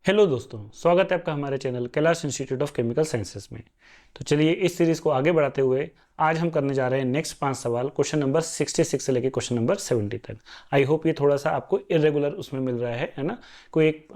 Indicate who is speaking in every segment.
Speaker 1: Hello दोस्तों, स्वागत है आपका हमारे channel Kailash institute of chemical sciences में। तो चलिए इस सीरीज को आगे बढ़ाते हुए आज हम करने जा रहे हैं नेक्स्ट 5 सवाल क्वेश्चन नंबर 66 से लेकर क्वेश्चन नंबर 70 तक। आई होप ये थोड़ा सा आपको इरेगुलर उसमें मिल रहा है ना, कोई एक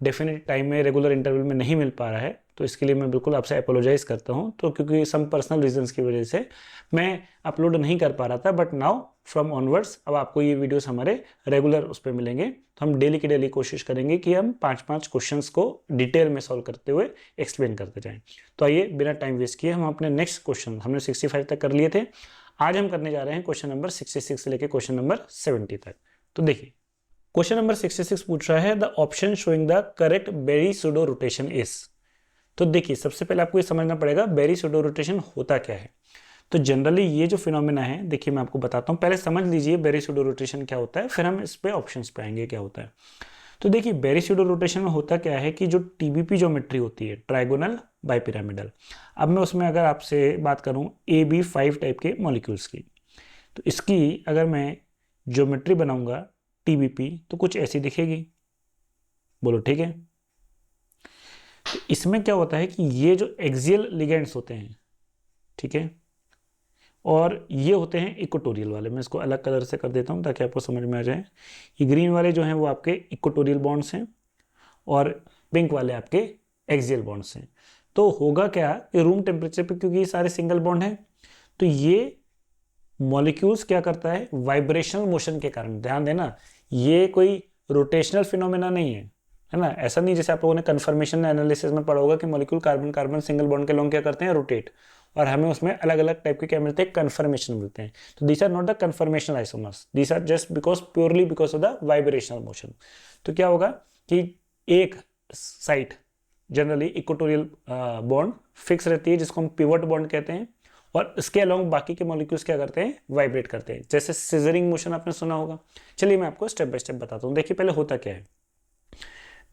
Speaker 1: डेफिनेट टाइम में रेगुलर इंटरवल में नहीं मिल पा रहा है, तो इसके लिए मैं बिल्कुल आपसे अपोलोजाइज करता हूँ। तो क्योंकि सम पर्सनल रीजंस की वजह से मैं अपलोड नहीं कर पा रहा था, बट नाउ फ्रॉम ऑनवर्ड्स अब आपको ये वीडियोस हमारे रेगुलर उस पर मिलेंगे। तो हम डेली की डेली कोशिश करेंगे कि हम 5-5 क्वेश्चंस को डिटेल में सॉल्व करते हुए एक्सप्लेन करते जाएं। तो आइए बिना टाइम वेस्ट किए हम अपने नेक्स्ट क्वेश्चन, हमने 65 तक कर लिए थे, आज हम करने जा रहे हैं क्वेश्चन नंबर 66 से लेकर क्वेश्चन नंबर 70 तक। तो देखिए क्वेश्चन नंबर 66 पूछ रहा है the option showing the correct Berry pseudo rotation is. तो देखिए सबसे पहले आपको ये समझना पड़ेगा बेरी सूडो रोटेशन होता क्या है। तो जनरली ये जो फिनोमेना है, देखिए मैं आपको बताता हूँ, पहले समझ लीजिए बेरी सूडो रोटेशन क्या होता है, फिर हम इस पे ऑप्शंस पे आएंगे क्या होता है। तो देखिए बेरी सूडो रोटेशन में होता क्या है कि जो टीबीपी ज्योमेट्री होती है, ट्राइगोनल बाइपिरामिडल, अब मैं उसमें अगर आपसे बात करूँ AB5 टाइप के मॉलिक्यूल्स की, तो इसकी अगर मैं ज्योमेट्री बनाऊंगा टीबीपी तो कुछ ऐसी दिखेगी। बोलो ठीक है। तो इसमें क्या होता है कि ये जो एक्सियल लिगेंड्स होते हैं, ठीक है, और ये होते हैं इक्वेटोरियल वाले। मैं इसको अलग कलर से कर देता हूँ ताकि आपको समझ में आ जाए। ये ग्रीन वाले जो हैं वो आपके इक्वेटोरियल बॉन्ड्स हैं और पिंक वाले आपके एक्सियल बॉन्ड्स हैं। तो होगा क्या कि रूम टेम्परेचर पे, क्योंकि ये सारे सिंगल बॉन्ड हैं, तो ये मॉलिक्यूल्स क्या करता है, वाइब्रेशनल मोशन के कारण, ध्यान देना ये कोई रोटेशनल फिनोमेना नहीं है ना। ऐसा नहीं जैसे आप लोगों ने कन्फर्मेशन एनालिसिस में पढ़ा होगा कि molecule carbon carbon single bond के लोग क्या करते हैं, रोटेट, और हमें उसमें अलग अलग टाइप के क्या मिलते हैं, कन्फर्मेशन मिलते हैं। तो these are not the conformational isomers, these are just because purely because of the vibrational motion. तो क्या होगा कि एक side generally equatorial bond fix रहती है जिसको हम पिवट बॉन्ड कहते हैं, और इसके अलोंग बाकी के मॉलिक्यूल्स क्या करते हैं, वाइब्रेट करते हैं, जैसे सिजरिंग मोशन आपने सुना होगा। चलिए मैं आपको स्टेप बाय स्टेप बताता हूँ। देखिए पहले होता क्या है,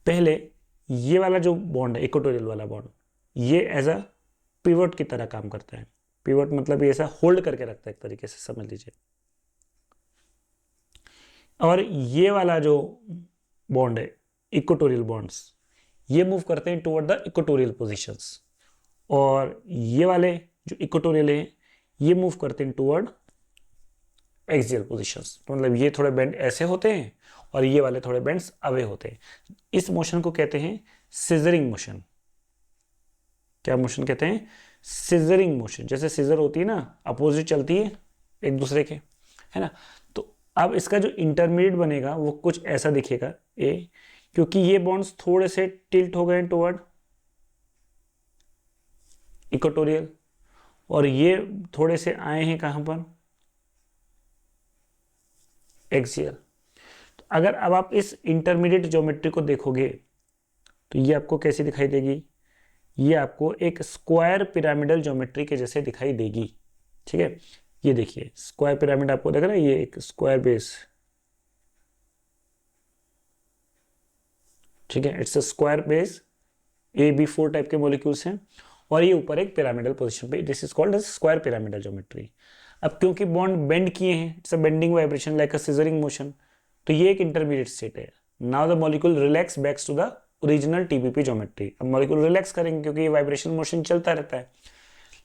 Speaker 1: पहले ये वाला जो बॉन्ड है इक्वेटोरियल वाला बॉन्ड, ये एज अ पिवट की तरह काम करता है। पिवट मतलब ये ऐसा होल्ड करके रखता है एक तरीके से, समझ लीजिए। और ये वाला जो बॉन्ड है इक्वेटोरियल बॉन्ड्स, ये मूव करते हैं टुवर्ड द इक्वेटोरियल पोजीशंस, और ये वाले जो इक्वेटोरियल है ये मूव करते हैं टुवर्ड एक्सियल पोजीशंस। तो मतलब ये थोड़े बेंड ऐसे होते हैं और ये वाले थोड़े बेंड्स अवे होते हैं। इस मोशन को कहते हैं सिजरिंग मोशन। क्या मोशन कहते हैं, सिजरिंग मोशन। जैसे सिजर होती है ना, अपोजिट चलती है एक दूसरे के, है ना। तो अब इसका जो इंटरमीडिएट बनेगा वो कुछ ऐसा दिखेगा ए, क्योंकि ये बॉन्ड्स थोड़े से टिल्ट हो गए टुवर्ड इक्वेटोरियल, और ये थोड़े से आए हैं कहां पर, एक्सियल। तो अगर अब आप इस इंटरमीडिएट ज्योमेट्री को देखोगे तो ये आपको कैसी दिखाई देगी, ये आपको एक स्क्वायर पिरामिडल ज्योमेट्री के जैसे दिखाई देगी। ठीक है, ये देखिए स्क्वायर पिरामिड आपको देख रहा है, ये एक स्क्वायर बेस, ठीक है, it's a square base, AB4 type के मॉलिक्यूल्स हैं, और ये ऊपर एक पिरामिडल पोजीशन पे, this is called as square pyramidal geometry. अब क्योंकि बॉन्ड बेंड किए हैं, it's a bending vibration like a scissoring motion, तो ये एक इंटरमीडिएट स्टेट है। Now the molecule relax backs to the original TBP geometry. अब मॉलिक्यूल रिलैक्स करेंगे क्योंकि ये वाइब्रेशन मोशन चलता रहता है,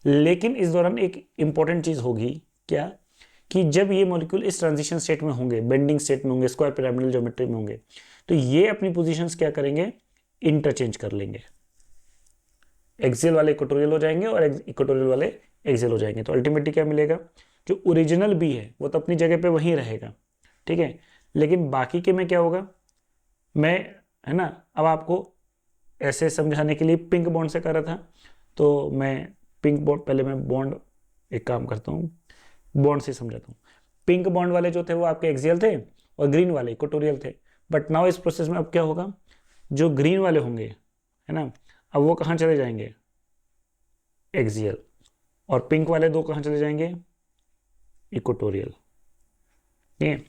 Speaker 1: लेकिन इस दौरान एक इंपॉर्टेंट चीज होगी क्या, कि जब ये मॉलिक्यूल इस ट्रांजिशन स्टेट में होंगे, बेंडिंग स्टेट में होंगे, स्क्वायर पिरामिडल ज्योमेट्री में होंगे, तो ये अपनी पोजीशंस क्या करेंगे, इंटरचेंज कर लेंगे। एक्सियल वाले इक्वेटोरियल हो जाएंगे और इक्वेटोरियल वाले एक्सियल हो जाएंगे। तो अल्टीमेटली क्या मिलेगा, जो ओरिजिनल बी है वो तो अपनी जगह पे वहीं रहेगा, ठीक है, लेकिन बाकी के में क्या होगा, मैं, है ना, अब आपको ऐसे समझाने के लिए पिंक बॉन्ड से कर रहा था, तो मैं पिंक बॉन्ड, पहले मैं बॉन्ड एक काम करता हूँ, बॉन्ड से समझाता हूँ। पिंक बॉन्ड वाले जो थे वो आपके एक्सियल थे और ग्रीन वाले इक्वेटोरियल थे। बट नाउ इस प्रोसेस में अब क्या होगा, जो ग्रीन वाले होंगे, है ना, अब वो कहाँ चले जाएंगे, एक्सियल, और पिंक वाले दो कहाँ चले जाएंगे, इक्वेटोरियल। ठीक है,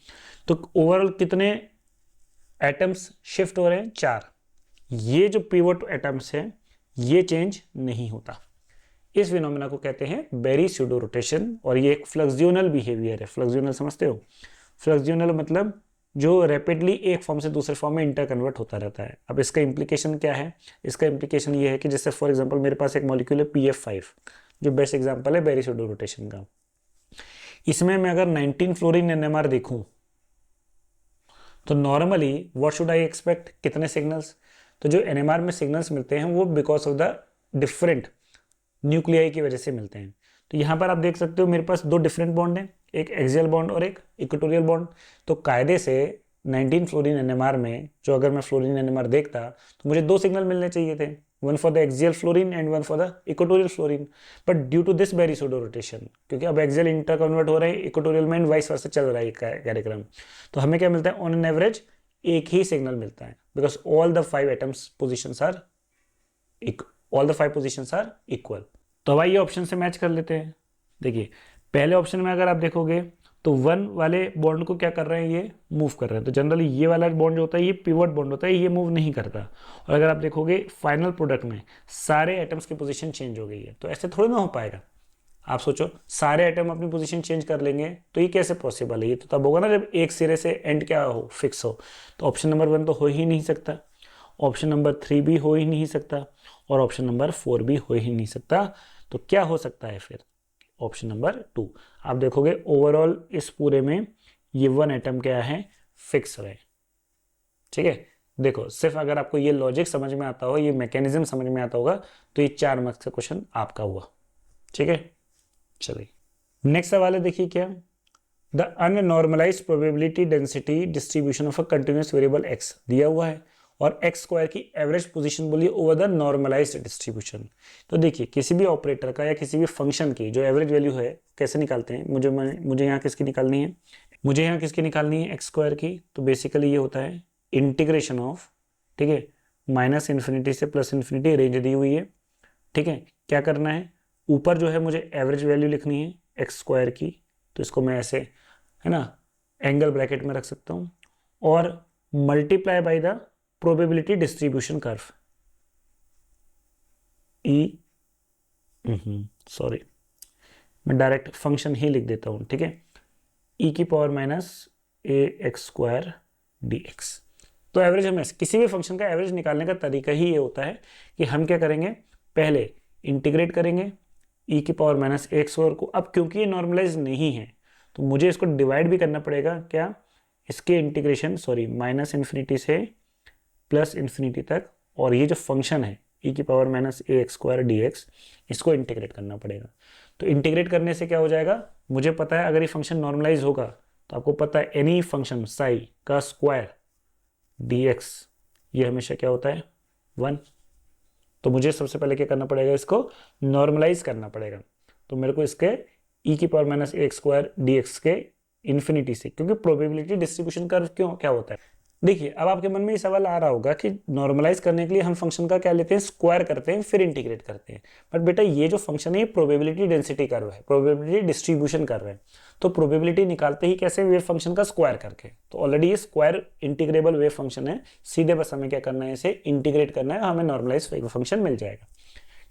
Speaker 1: तो ओवरऑल कितने एटम्स शिफ्ट हो रहे हैं, 4। ये जो पिवट एटम्स है ये चेंज नहीं होता। इस फिनोमेना को कहते हैं बेरी सूडो रोटेशन, और ये एक फ्लक्सियोनल बिहेवियर है। फ्लक्सियोनल समझते हो, फ्लक्सियोनल मतलब जो रैपिडली एक फॉर्म से दूसरे फॉर्म में इंटर कन्वर्ट होता रहता है। अब इसका इम्प्लीकेशन क्या है? इसका इम्प्लीकेशन ये है कि जैसे फॉर एग्जांपल मेरे पास एक मॉलिक्यूल है PF5, जो बेस्ट एग्जांपल है बेरी सूडो रोटेशन का। इसमें मैं अगर 19 फ्लोरीन NMR देखूं तो normally what should I expect, कितने सिग्नल्स? तो जो NMR में सिग्नल्स मिलते हैं वो because of the different nuclei की वजह से मिलते हैं। तो यहाँ पर आप देख सकते हो मेरे पास दो डिफरेंट बॉन्ड हैं, एक एक्सियल बॉन्ड और एक इक्वेटोरियल बॉन्ड। तो कायदे से 19 फ्लोरीन NMR में जो अगर मैं फ्लोरीन NMR देखता तो मुझे दो सिग्नल मिलने चाहिए थे, one for the axial fluorine and one for the equatorial fluorine. But due to this Berry pseudo rotation, क्योंकि अब एक्सियल इंटर कन्वर्ट हो रहे हैं इक्वेटोरियल में एंड वाइस वर्सा चल रहा है कार्यक्रम, तो हमें क्या मिलता है? ऑन एन एवरेज एक ही सिग्नल मिलता है, because all the 5 atoms positions are equal. तो अब आइए ऑप्शन से मैच कर लेते हैं। देखिए पहले ऑप्शन में अगर आप देखोगे तो 1 वाले बॉन्ड को क्या कर रहे हैं, ये मूव कर रहे हैं। तो जनरली ये वाला बॉन्ड जो होता है ये पिवट बॉन्ड होता है, ये मूव नहीं करता। और अगर आप देखोगे फाइनल प्रोडक्ट में सारे एटम्स की पोजीशन चेंज हो गई है, तो ऐसे थोड़ी ना हो पाएगा। आप सोचो सारे एटम अपनी पोजीशन चेंज कर लेंगे तो ये कैसे पॉसिबल है? ये तो तब होगा ना जब एक सिरे से एंड क्या हो, फिक्स हो। तो ऑप्शन नंबर 1 तो हो ही नहीं सकता, ऑप्शन नंबर 3 भी हो ही नहीं सकता, और ऑप्शन नंबर 4 भी हो ही नहीं सकता। तो क्या हो सकता है फिर? Option number 2। आप देखोगे ओवरऑल इस पूरे में ये 1 एटम क्या है, फिक्स रहे। ठीक है, देखो सिर्फ अगर आपको ये लॉजिक समझ में आता हो, ये मैकेनिज्म समझ में आता होगा, तो ये 4 मार्क्स का क्वेश्चन आपका हुआ। ठीक है, चलिए नेक्स्ट सवाल है, देखिए क्या, the unnormalised probability density distribution of a continuous variable x दिया हुआ है और x स्क्वायर की एवरेज पोजीशन बोलिए ओवर द नॉर्मलाइज्ड डिस्ट्रीब्यूशन। तो देखिए किसी भी ऑपरेटर का या किसी भी फंक्शन की जो एवरेज वैल्यू है कैसे निकालते हैं? मुझे यहाँ किसकी निकालनी है? मुझे यहाँ किसकी निकालनी है? एक्स स्क्वायर की। तो बेसिकली ये होता है इंटीग्रेशन ऑफ, ठीक है, माइनस इन्फिनिटी से प्लस इन्फिनिटी, रेंज दी हुई है। ठीक है, क्या करना है? ऊपर जो है मुझे एवरेज वैल्यू लिखनी है एक्स स्क्वायर की, तो इसको मैं ऐसे, है ना, एंगल ब्रैकेट में रख सकता हूँ, और multiply by the probability distribution curve sorry मैं डायरेक्ट फंक्शन ही लिख देता हूँ। ठीक है, e की power minus ax square dx। तो एवरेज, हमें किसी भी फंक्शन का एवरेज निकालने का तरीका ही ये होता है कि हम क्या करेंगे, पहले इंटीग्रेट करेंगे e की पावर माइनस एक्स स्क्वायर को। अब क्योंकि ये नॉर्मलाइज नहीं है तो मुझे इसको डिवाइड भी करना पड़ेगा, क्या, इसके इंटीग्रेशन, सॉरी, माइनस इन्फिनिटी से प्लस इन्फिनिटी तक, और ये जो फंक्शन है e की power minus ax square dx, इसको इंटीग्रेट करना पड़ेगा। तो इंटीग्रेट करने से क्या हो जाएगा, मुझे पता है अगर ये फंक्शन नॉर्मलाइज होगा तो आपको पता है एनी फंक्शन साई का स्क्वायर dx ये हमेशा क्या होता है, 1। तो मुझे सबसे पहले क्या करना पड़ेगा, इसको नॉर्मलाइज करना पड़ेगा। तो मेरे को इसके e की power minus x square dx के इन्फिनिटी से, क्योंकि प्रोबेबिलिटी डिस्ट्रीब्यूशन कर्व क्यों क्या होता है। देखिए अब आपके मन में ये सवाल आ रहा होगा कि नॉर्मलाइज करने के लिए हम फंक्शन का क्या लेते हैं, स्क्वायर करते हैं फिर इंटीग्रेट करते हैं। बट बेटा ये जो फंक्शन है ये प्रोबेबिलिटी डेंसिटी कर्व है, प्रोबेबिलिटी डिस्ट्रीब्यूशन कर्व है। तो प्रोबेबिलिटी निकालते ही कैसे, वेव फंक्शन का स्क्वायर करके। तो ऑलरेडी ये स्क्वायर इंटीग्रेबल वेव फंक्शन है, सीधे बस हमें क्या करना है, इसे इंटीग्रेट करना है, हमें नॉर्मलाइज वेव फंक्शन मिल जाएगा।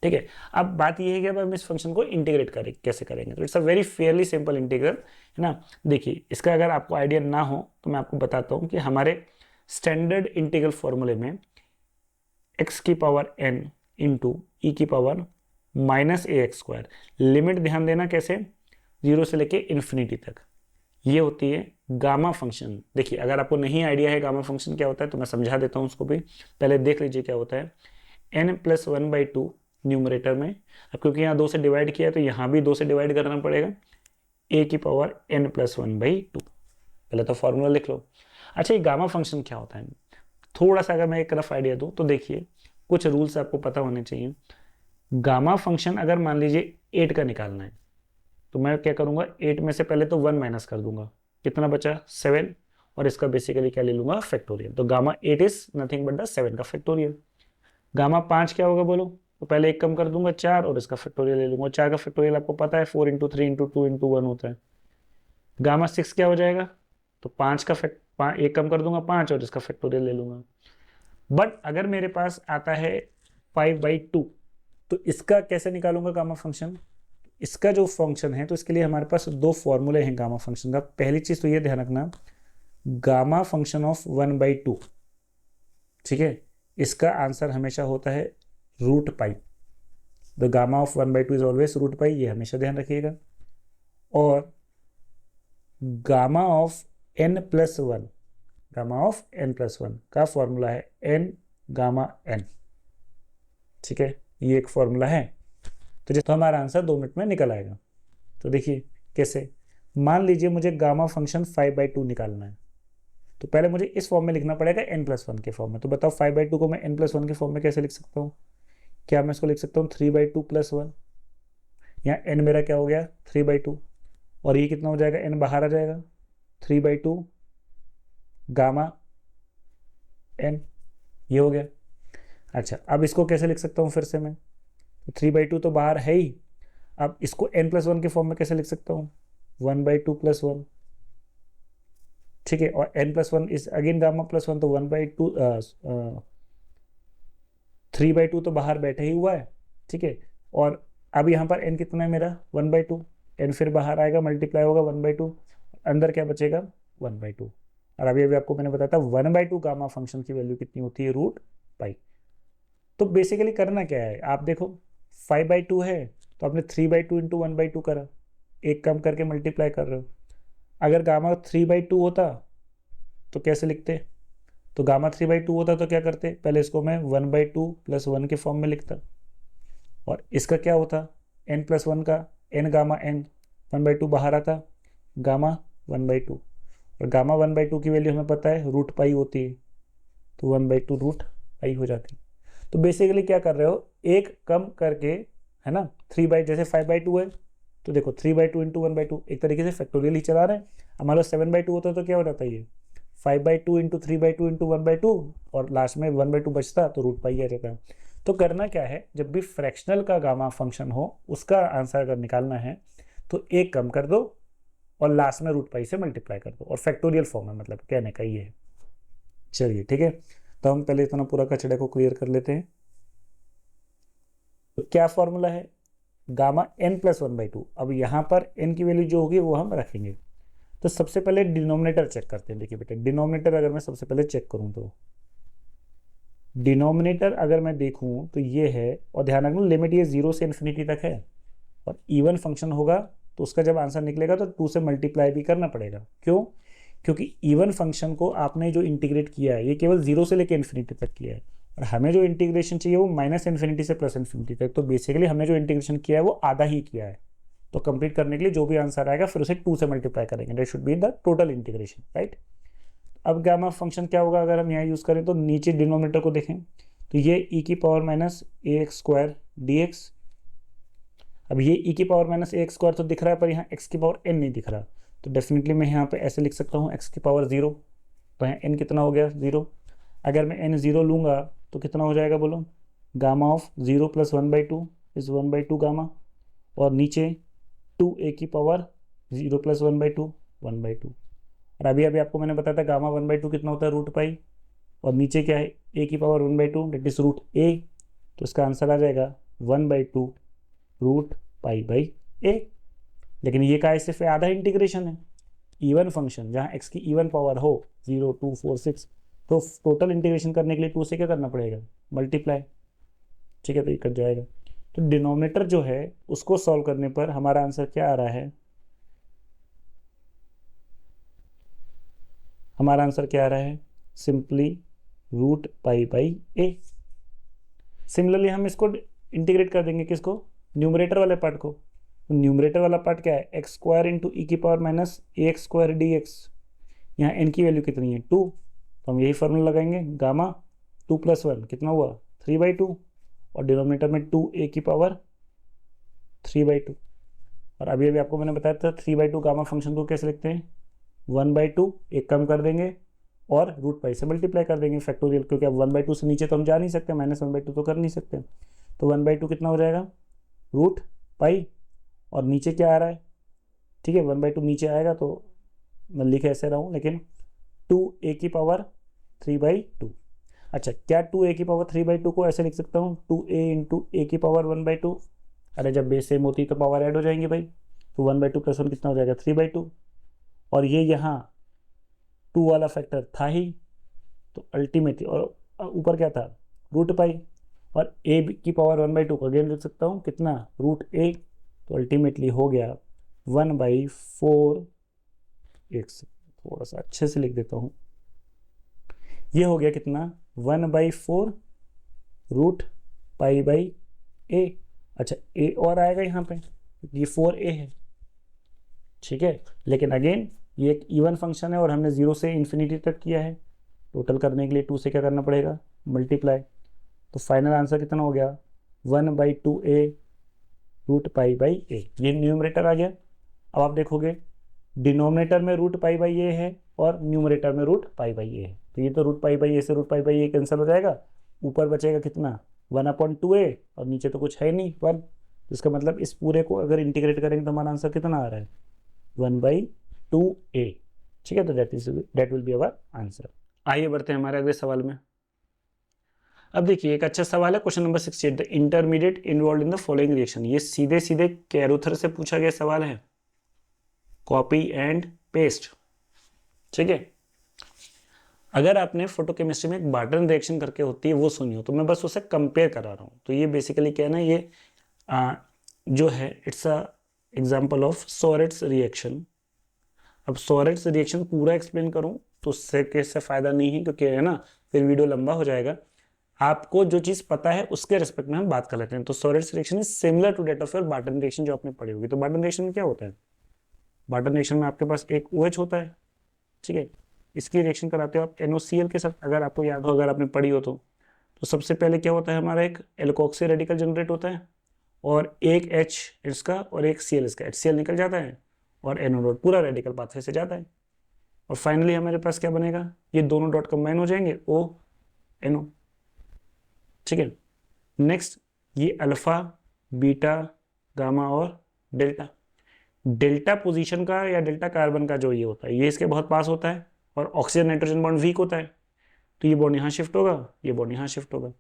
Speaker 1: ठीक है, अब बात यह है कि अब हम इस फंक्शन को इंटीग्रेट कैसे करेंगे। तो it's a very Fairlie simple integral, है ना। देखिए इसका अगर आपको आइडिया ना हो तो मैं आपको बताता हूँ कि हमारे स्टैंडर्ड इंटीग्रल फॉर्मूले में x की पावर n इंटू ई की पावर माइनस ए एक्स स्क्वायर, लिमिट ध्यान देना कैसे, 0 से लेके इन्फिनिटी तक, ये होती है गामा फंक्शन। देखिए अगर आपको नहीं आइडिया है गामा फंक्शन क्या होता है तो मैं समझा देता हूँ उसको भी, पहले देख लीजिए क्या होता है। n+1/2 न्यूमरेटर में, अब क्योंकि यहाँ 2 से डिवाइड किया है तो यहाँ भी 2 से डिवाइड करना पड़ेगा, a की पावर n+1/2। पहले तो फॉर्मूला लिख लो। अच्छा ये गामा फंक्शन क्या होता है, थोड़ा सा अगर मैं एक रफ आइडिया दूं तो देखिए कुछ रूल्स आपको पता होने चाहिए। गामा फंक्शन अगर मान लीजिए 8 का निकालना है तो मैं क्या करूंगा, 8 में से पहले तो 1 माइनस कर दूंगा, कितना बचा, 7, और इसका बेसिकली क्या ले लूंगा, फैक्टोरियल। तो gamma 8 is nothing but the 7 का फैक्टोरियल। गामा 5 क्या होगा बोलो, तो पहले एक कम कर दूंगा 4 और इसका फैक्टोरियल ले लूंगा। 4 का फैक्टोरियल आपको पता है 4 × 3 × 2 × 1 होता है। गामा 6 क्या हो जाएगा, तो 5 का एक कम कर दूंगा 5 और इसका फैक्टोरियल ले लूंगा। बट अगर मेरे पास आता है 5/2 तो इसका कैसे निकालूंगा गामा फंक्शन। इसका जो फंक्शन है तो इसके लिए हमारे पास 2 फॉर्मूले हैं गामा फंक्शन का। पहली चीज तो ये ध्यान रखना, गामा फंक्शन ऑफ 1/2, ठीक है, इसका आंसर हमेशा होता है root pi. The gamma of 1/2 is always root pi, ये हमेशा ध्यान रखिएगा। और gamma of n+1, gamma of n+1 का फॉर्मूला है n गामा n, ठीक है, ये एक फॉर्मूला है। तो हमारा आंसर 2 मिनट में निकल आएगा। तो देखिए कैसे, मान लीजिए मुझे गामा फंक्शन 5/2 निकालना है, तो पहले मुझे इस फॉर्म में लिखना पड़ेगा n+1 के फॉर्म में। तो बताओ 5/2 को मैं n+1 के फॉर्म में कैसे लिख सकता हूँ? क्या मैं इसको लिख सकता हूँ 3/2 + 1, यहाँ n मेरा क्या हो गया 3/2, और ये कितना हो जाएगा, n बाहर आ जाएगा, 3/2 गामा n, ये हो गया। अच्छा, अब इसको कैसे लिख सकता हूँ फिर से मैं, 3/2 तो बाहर है ही, अब इसको n+1 के फॉर्म में कैसे लिख सकता हूँ, 1/2 + 1, ठीक है, और n+1 इज अगेन गामा +1, तो 1/2 3/2 तो बाहर बैठे ही हुआ है, ठीक है। और अब यहाँ पर n कितना है मेरा 1/2, n फिर बाहर आएगा, मल्टीप्लाई होगा 1/2, अंदर क्या बचेगा 1/2। और अभी अभी आपको मैंने बताया था 1/2 गामा फंक्शन की वैल्यू कितनी होती है, रूट पाई। तो बेसिकली करना क्या है, आप देखो 5/2 है तो आपने 3/2 × 1/2 करा, एक कम करके मल्टीप्लाई कर रहे हो। अगर गामा 3/2 होता तो कैसे लिखते, तो गामा 3/2 होता तो क्या करते, पहले इसको मैं 1/2 + 1 के फॉर्म में लिखता, और इसका क्या होता n+1 का n गामा n, 1/2 बाहर आता, गामा 1/2, और गामा 1/2 की वैल्यू हमें पता है रूट पाई होती है, तो 1/2 रूट पाई हो जाती है। तो बेसिकली क्या कर रहे हो, एक कम करके, है ना, 3/, जैसे 5/2 है तो देखो 3/2 × 1/2, एक तरीके से फैक्टोरियल ही चला रहे हैं। हमारा 7/2 होता तो क्या हो जाता है, ये 5/2 × 3/2 × 1/2, और लास्ट में 1/2 बचता तो रूट पाई आ जाता है। तो करना क्या है, जब भी फ्रैक्शनल का गामा फंक्शन हो उसका आंसर अगर निकालना है तो एक कम कर दो और लास्ट में रूट पाई से मल्टीप्लाई कर दो, और फैक्टोरियल फॉर्म में, मतलब कहने का ये है। चलिए ठीक है, तो हम पहले इतना पूरा कचड़े को क्लियर कर लेते हैं। तो क्या फॉर्मूला है, गामा n+1/2। अब यहाँ पर n की वैल्यू जो होगी वो हम रखेंगे। तो सबसे पहले डिनोमिनेटर चेक करते हैं। देखिए बेटे, डिनोमिनेटर अगर मैं सबसे पहले चेक करूँ तो डिनोमिनेटर अगर मैं देखूँ तो ये है, और ध्यान रखना लिमिट ये 0 से इन्फिनिटी तक है, और इवन फंक्शन होगा तो उसका जब आंसर निकलेगा तो 2 से मल्टीप्लाई भी करना पड़ेगा। क्यों? क्योंकि इवन फंक्शन को आपने जो इंटीग्रेट किया है ये केवल 0 से लेकर इन्फिनिटी तक किया है, और हमें जो इंटीग्रेशन चाहिए वो -∞ से +∞ तक। तो बेसिकली हमने जो इंटीग्रेशन किया है वो आधा ही किया है। तो कंप्लीट करने के लिए जो भी आंसर आएगा फिर उसे 2 से मल्टीप्लाई करेंगे, that should be the total integration, right. अब गामा फंक्शन क्या होगा अगर हम यहाँ यूज़ करें, तो नीचे डिनोमिनेटर को देखें तो ये e⁻−ax² dx। अब ये e⁻−ax² तो दिख रहा है, पर यहाँ x⁻n नहीं दिख रहा, तो डेफिनेटली मैं यहाँ पे ऐसे लिख सकता हूँ x⁻0, तो यहाँ n कितना हो गया 0। अगर मैं n 0 लूँगा तो कितना हो जाएगा बोलो, गामा ऑफ 0 + 1/2 इज 1/2 गामा, और नीचे 2a⁻0 + 1/2 1/2। और अभी अभी आपको मैंने बताया था गामा 1/2 कितना होता है रूट पाई, और नीचे क्या है a⁻1/2 that is root a, तो इसका आंसर आ जाएगा 1/2 रूट पाई बाई a। लेकिन ये का सिर्फ आधा इंटीग्रेशन है, इवन फंक्शन जहाँ x की इवन पावर हो 0 2 4 6, तो टोटल इंटीग्रेशन करने के लिए 2 से क्या करना पड़ेगा मल्टीप्लाई, ठीक है, तो ये कट जाएगा। तो डिनोमिनेटर जो है उसको सॉल्व करने पर हमारा आंसर क्या आ रहा है, हमारा आंसर क्या आ रहा है, simply root pi by a। Similarly हम इसको इंटीग्रेट कर देंगे, किसको, न्यूमरेटर वाले पार्ट को। तो न्यूमरेटर वाला पार्ट क्या है, x² × e⁻−ax² dx। यहाँ n की वैल्यू कितनी है 2, तो हम यही फॉर्मूला लगाएंगे, गामा 2 + 1 कितना हुआ 3/2, और डिनोमिनेटर में 2a⁻3/2। और अभी अभी आपको मैंने बताया था 3/2 गामा फंक्शन को कैसे लिखते हैं, 1/2 एक कम कर देंगे और रूट पाई से मल्टीप्लाई कर देंगे फैक्टोरियल, क्योंकि अब 1/2 से नीचे तो हम जा नहीं सकते, -1/2 तो कर नहीं सकते। तो 1/2 कितना हो जाएगा रूट पाई, और नीचे क्या आ रहा है, ठीक है 1/2 नीचे आएगा तो मैं लिख ऐसे रहा हूँ, लेकिन 2a⁻3/2। अच्छा, क्या 2a⁻3/2 को ऐसे लिख सकता हूँ 2a × a⁻1/2। अरे जब बेस सेम होती है तो पावर ऐड हो जाएंगे भाई, तो 1/2 + 1 कितना हो जाएगा 3/2, और ये यहाँ 2 वाला फैक्टर था ही, तो अल्टीमेटली, और ऊपर क्या था रूट पाई, और ए की पावर 1/2 को अगेन लिख सकता हूँ कितना रूट ए, तो अल्टीमेटली हो गया 1/4 एक्स। थोड़ा सा अच्छे से लिख देता हूँ, ये हो गया कितना 1/4 रूट पाई बाई ए। अच्छा ए और आएगा यहाँ पे, ये 4a है, ठीक है। लेकिन अगेन ये एक इवन फंक्शन है और हमने 0 से इन्फिनिटी तक किया है, टोटल करने के लिए 2 से क्या करना पड़ेगा मल्टीप्लाई, तो फाइनल आंसर कितना हो गया 1/2a रूट पाई बाई ए। ये न्यूमरेटर आ गया। अब आप देखोगे डिनोमिनेटर में रूट पाई बाई ए है और न्यूमरेटर में रूट पाई बाई ए है, तो ये तो रूट पाई बाई ए से root pi by A cancel हो जाएगा, ऊपर बचेगा कितना 1/2a, और नीचे तो कुछ है नहीं 1, तो इसका मतलब इस पूरे को अगर इंटीग्रेट करेंगे तो हमारा आंसर कितना आ रहा है 1/2a, ठीक है। तो that will be our answer. आइए बढ़ते हैं हमारे अगले सवाल में। अब देखिए एक अच्छा सवाल है, question number 68, the intermediate involve in the following reaction. ये सीधे सीधे कैरोथर से पूछा गया सवाल है, कॉपी एंड पेस्ट, ठीक है। अगर आपने फोटोकेमिस्ट्री में एक बार्टन रिएक्शन करके होती है वो सुनी हो, तो मैं बस उसे कंपेयर करा रहा हूँ। तो ये बेसिकली क्या है ना, ये जो है it's a example of Soret's reaction. अब सोरेट्स रिएक्शन पूरा एक्सप्लेन करूँ तो उससे कैसे फायदा नहीं है, क्योंकि है ना फिर वीडियो लंबा हो जाएगा। आपको जो चीज़ पता है उसके रिस्पेक्ट में हम बात कर लेते हैं। तो Soret's reaction is similar to that of your Barton reaction जो आपने पढ़ी होगी। तो बार्टन रिएक्शन में क्या होता है, बार्टन रिएक्शन में आपके पास एक OH होता है, ठीक है। इसकी रिएक्शन कराते हो आप NOCl के साथ, अगर आपको याद हो, अगर आपने पढ़ी हो तो सबसे पहले क्या होता है, हमारा एक एल्कोक्सी रेडिकल जनरेट होता है और एक H इसका और एक Cl इसका, HCl निकल जाता है और NO डॉट पूरा रेडिकल पाथवे से जाता है, और फाइनली हमारे पास क्या बनेगा, ये दोनों डॉट कंबाइन हो जाएंगे ONO, ठीक है। नेक्स्ट ये अल्फा बीटा गामा और डेल्टा, डेल्टा पोजीशन का या डेल्टा कार्बन का जो ये होता है ये इसके बहुत पास होता है और ऑक्सीजन नाइट्रोजन बॉन्ड वीक होता है, तो ये बॉन्ड यहाँ शिफ्ट होगा, ये बॉन्ड यहाँ शिफ्ट होगा,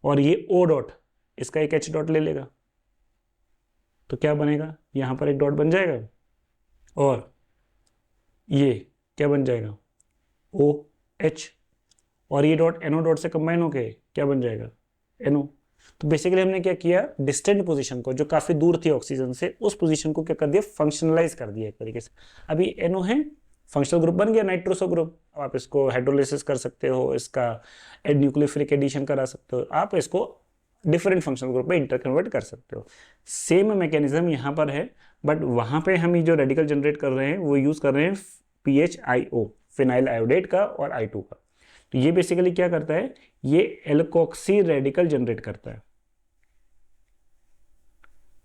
Speaker 1: और ये O डॉट इसका एक H डॉट ले लेगा, तो क्या बनेगा, यहाँ पर एक डॉट बन जाएगा और ये क्या बन जाएगा OH, और ये डॉट NO डॉट से कंबाइन होके क्या बन जाएगा NO। तो बेसिकली हमने क्या किया, डिस्टेंट पोजीशन को जो काफी दूर थी ऑक्सीजन से, उस पोजीशन को क्या कर दिया, फंक्शनलाइज कर दिया एक तरीके से। अभी NO है, फंक्शनल ग्रुप बन गया नाइट्रोसो ग्रुप। अब आप इसको हाइड्रोलिसिस कर सकते हो, इसका न्यूक्लियोफिलिक एडिशन करा सकते हो, आप इसको डिफरेंट फंक्शनल ग्रुप में इंटरकन्वर्ट कर सकते हो। सेम मैकेनिज्म यहाँ पर है, बट वहाँ पे हम ये जो रेडिकल जनरेट कर रहे हैं वो यूज कर रहे हैं PHIO फिनाइल आयोडेट का और I2 का। तो ये बेसिकली क्या करता है, ये एल्कोक्सी रेडिकल जनरेट करता है।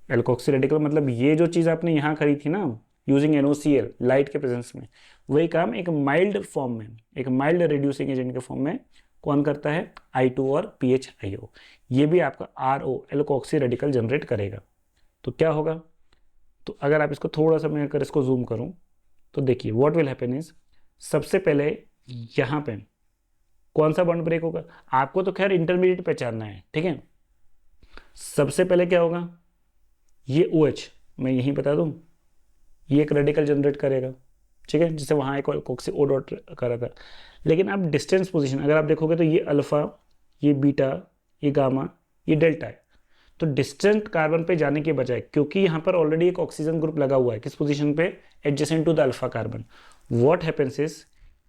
Speaker 1: एल्कोक्सी रेडिकल मतलब ये जो चीज आपने यहाँ करी थी ना यूजिंग NOCl लाइट के प्रेजेंस में, वही काम एक माइल्ड फॉर्म में, एक माइल्ड रिड्यूसिंग एजेंट के फॉर्म में कौन करता है, I2 और PHIO। ये भी आपका RO एल्कोक्सी रेडिकल जनरेट करेगा। तो क्या होगा, तो अगर आप इसको थोड़ा सा मैं अगर इसको जूम करूं तो देखिए व्हाट विल हैपन इज, सबसे पहले यहाँ पे कौन सा बॉन्ड ब्रेक होगा, आपको तो खैर इंटरमीडिएट पहचानना है, ठीक है। सबसे पहले क्या होगा, ये OH मैं यहीं बता दूं, ये एक रेडिकल जनरेट करेगा, ठीक है, जिससे वहाँ एक एल्कोक्सी O डॉट करा था। लेकिन आप डिस्टेंस पोजीशन अगर आप देखोगे तो ये अल्फा, ये बीटा, ये गामा, ये डेल्टा है। तो डिस्टेंट कार्बन पे जाने के बजाय, क्योंकि यहाँ पर ऑलरेडी एक ऑक्सीजन ग्रुप लगा हुआ है किस पोजीशन पे, adjacent to the alpha carbon, what happens is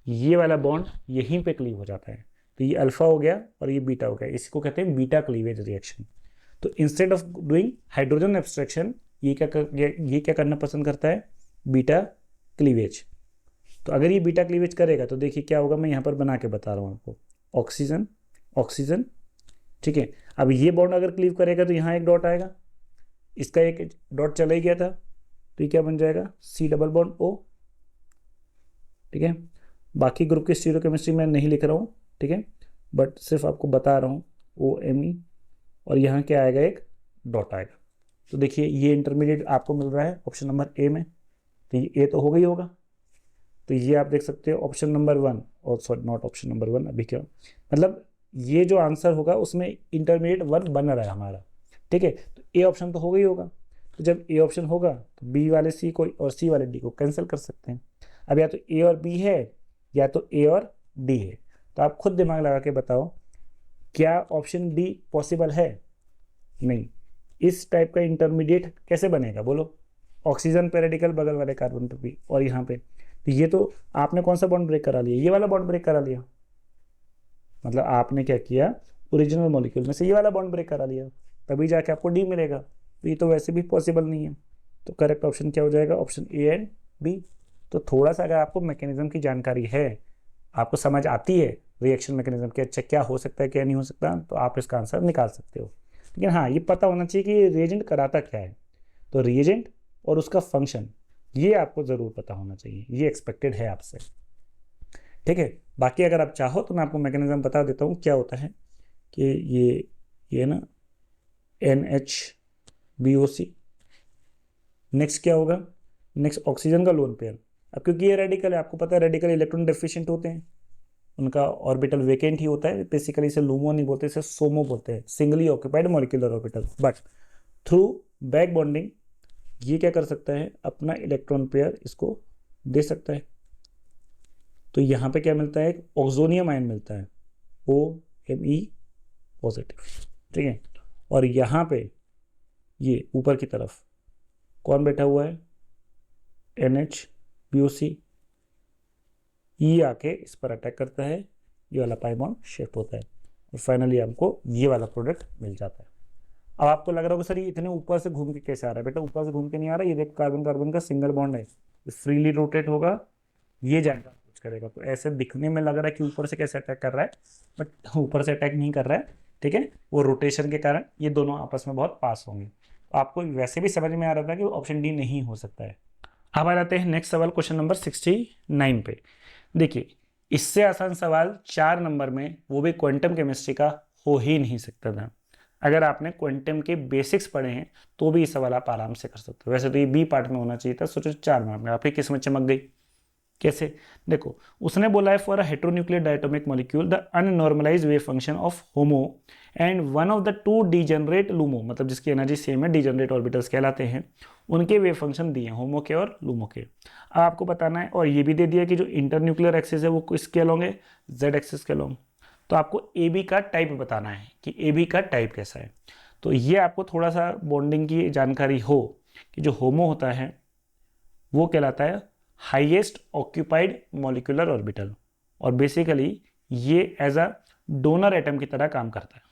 Speaker 1: ये वाला बॉन्ड यहीं पे क्लीव हो जाता है। तो ये अल्फा हो गया और ये बीटा हो गया, इसको कहते हैं बीटा क्लीवेज रिएक्शन। तो instead of doing hydrogen abstraction ये क्या करना पसंद करता है, बीटा क्लीवेज। तो अगर ये बीटा क्लीवेज करेगा तो देखिए क्या होगा, मैं यहाँ पर बना के बता रहा हूँ आपको, ऑक्सीजन ऑक्सीजन, ठीक है। अब ये बॉन्ड अगर क्लीव करेगा तो यहाँ एक डॉट आएगा, इसका एक डॉट चला ही गया था, तो ये क्या बन जाएगा C डबल बॉन्ड O, ठीक है। बाकी ग्रुप की स्टीरियोकेमिस्ट्री मैं नहीं लिख रहा हूँ, ठीक है, बट सिर्फ आपको बता रहा हूँ OMe, और यहाँ क्या आएगा, एक डॉट आएगा। तो देखिए ये इंटरमीडिएट आपको मिल रहा है ऑप्शन नंबर A में, तो ये A तो हो गई होगा। तो ये आप देख सकते हो ऑप्शन नंबर 1, और सॉरी नॉट ऑप्शन नंबर 1, अभी क्या मतलब ये जो आंसर होगा उसमें इंटरमीडिएट 1 बन रहा है हमारा, ठीक है। तो A ऑप्शन तो हो गई होगा, तो जब A ऑप्शन होगा तो B वाले C को और C वाले D को कैंसिल कर सकते हैं। अब या तो A और B है या तो ए और डी है। तो आप खुद दिमाग लगा के बताओ, क्या ऑप्शन डी पॉसिबल है? नहीं। इस टाइप का इंटरमीडिएट कैसे बनेगा बोलो? ऑक्सीजन पे रेडिकल, बगल वाले कार्बन पे भी, और यहाँ पे तो ये तो आपने कौन सा बॉन्ड ब्रेक करा लिया? ये वाला बॉन्ड ब्रेक करा लिया। मतलब आपने क्या किया, ओरिजिनल मॉलिक्यूल में से ये वाला बॉन्ड ब्रेक करा लिया, तभी जाके आपको डी मिलेगा। तो ये तो वैसे भी पॉसिबल नहीं है। तो करेक्ट ऑप्शन क्या हो जाएगा? Option A and B. तो थोड़ा सा अगर आपको मैकेनिज्म की जानकारी है, आपको समझ आती है रिएक्शन मैकेनिज्म के, अच्छा क्या हो सकता है क्या नहीं हो सकता, तो आप इसका आंसर निकाल सकते हो। लेकिन हाँ, ये पता होना चाहिए कि रिएजेंट कराता क्या है। तो रिएजेंट और उसका फंक्शन ये आपको ज़रूर पता होना चाहिए, ये एक्सपेक्टेड है आपसे। ठीक है, बाकी अगर आप चाहो तो मैं आपको मैकेनिज्म बता देता हूँ क्या होता है कि ये ना NH BOC। नेक्स्ट क्या होगा? नेक्स्ट ऑक्सीजन का लोन पेयर। अब क्योंकि ये रेडिकल है, आपको पता है रेडिकल इलेक्ट्रॉन डेफिशिएंट होते हैं, उनका ऑर्बिटल वेकेंट ही होता है। बेसिकली इसे लूमो नहीं बोलते, इसे सोमो बोलते हैं, singly occupied molecular orbital. But through back bonding ये क्या कर सकता है, अपना इलेक्ट्रॉन पेयर इसको दे सकता है। तो यहाँ पे क्या मिलता है? एक ऑक्सोनियम आयन मिलता है, OMe पॉजिटिव। ठीक है, और यहाँ पे ये ऊपर की तरफ कौन बैठा हुआ है? NH BOC। ये आके इस पर अटैक करता है, ये वाला पाई बॉन्ड शिफ्ट होता है, और फाइनली हमको ये वाला प्रोडक्ट मिल जाता है। अब आपको लग रहा होगा सर ये इतने ऊपर से घूम के कैसे आ रहा है? बेटा ऊपर से घूम के नहीं आ रहा, ये देख कार्बन कार्बन का सिंगल बॉन्ड है, फ्रीली रोटेट होगा, ये जाएगा कुछ करेगा। तो ऐसे दिखने में लग रहा है कि ऊपर से कैसे अटैक कर रहा है, बट ऊपर से अटैक नहीं कर रहा है। ठीक है, वो रोटेशन के कारण ये दोनों आपस में बहुत पास होंगे। तो आपको वैसे भी समझ में आ रहा था कि ऑप्शन डी नहीं हो सकता है। अब आ जाते हैं नेक्स्ट सवाल, क्वेश्चन नंबर 69 पे। देखिए, इससे आसान सवाल 4 नंबर में, वो भी क्वांटम केमिस्ट्री का, हो ही नहीं सकता था। अगर आपने क्वांटम के बेसिक्स पढ़े हैं तो भी ये सवाल आप आराम से कर सकते हो। वैसे तो ये बी पार्ट में होना चाहिए था, सोचो 4 नंबर में आपकी किस्मत चमक गई। कैसे? देखो, उसने बोला है for a heteronuclear diatomic molecule the unnormalised wave function of HOMO and one of the two degenerate LUMO, मतलब जिसकी एनर्जी सेम है, डीजनरेट ऑर्बिटल्स कहलाते हैं, उनके वेव फंक्शन दिए हैं, होमो के और लूमो के। अब आपको बताना है, और ये भी दे दिया कि जो इंटरन्यूक्लियर एक्सिस है वो किसके अलोंग है? जेड एक्सिस के अलोंग। तो आपको ए बी का टाइप बताना है कि ए बी का टाइप कैसा है। तो ये आपको थोड़ा सा बॉन्डिंग की जानकारी हो कि जो होमो होता है वो कहलाता है हाईएस्ट ऑक्यूपाइड मॉलिक्यूलर ऑर्बिटल, और बेसिकली ये एज अ डोनर एटम की तरह काम करता है।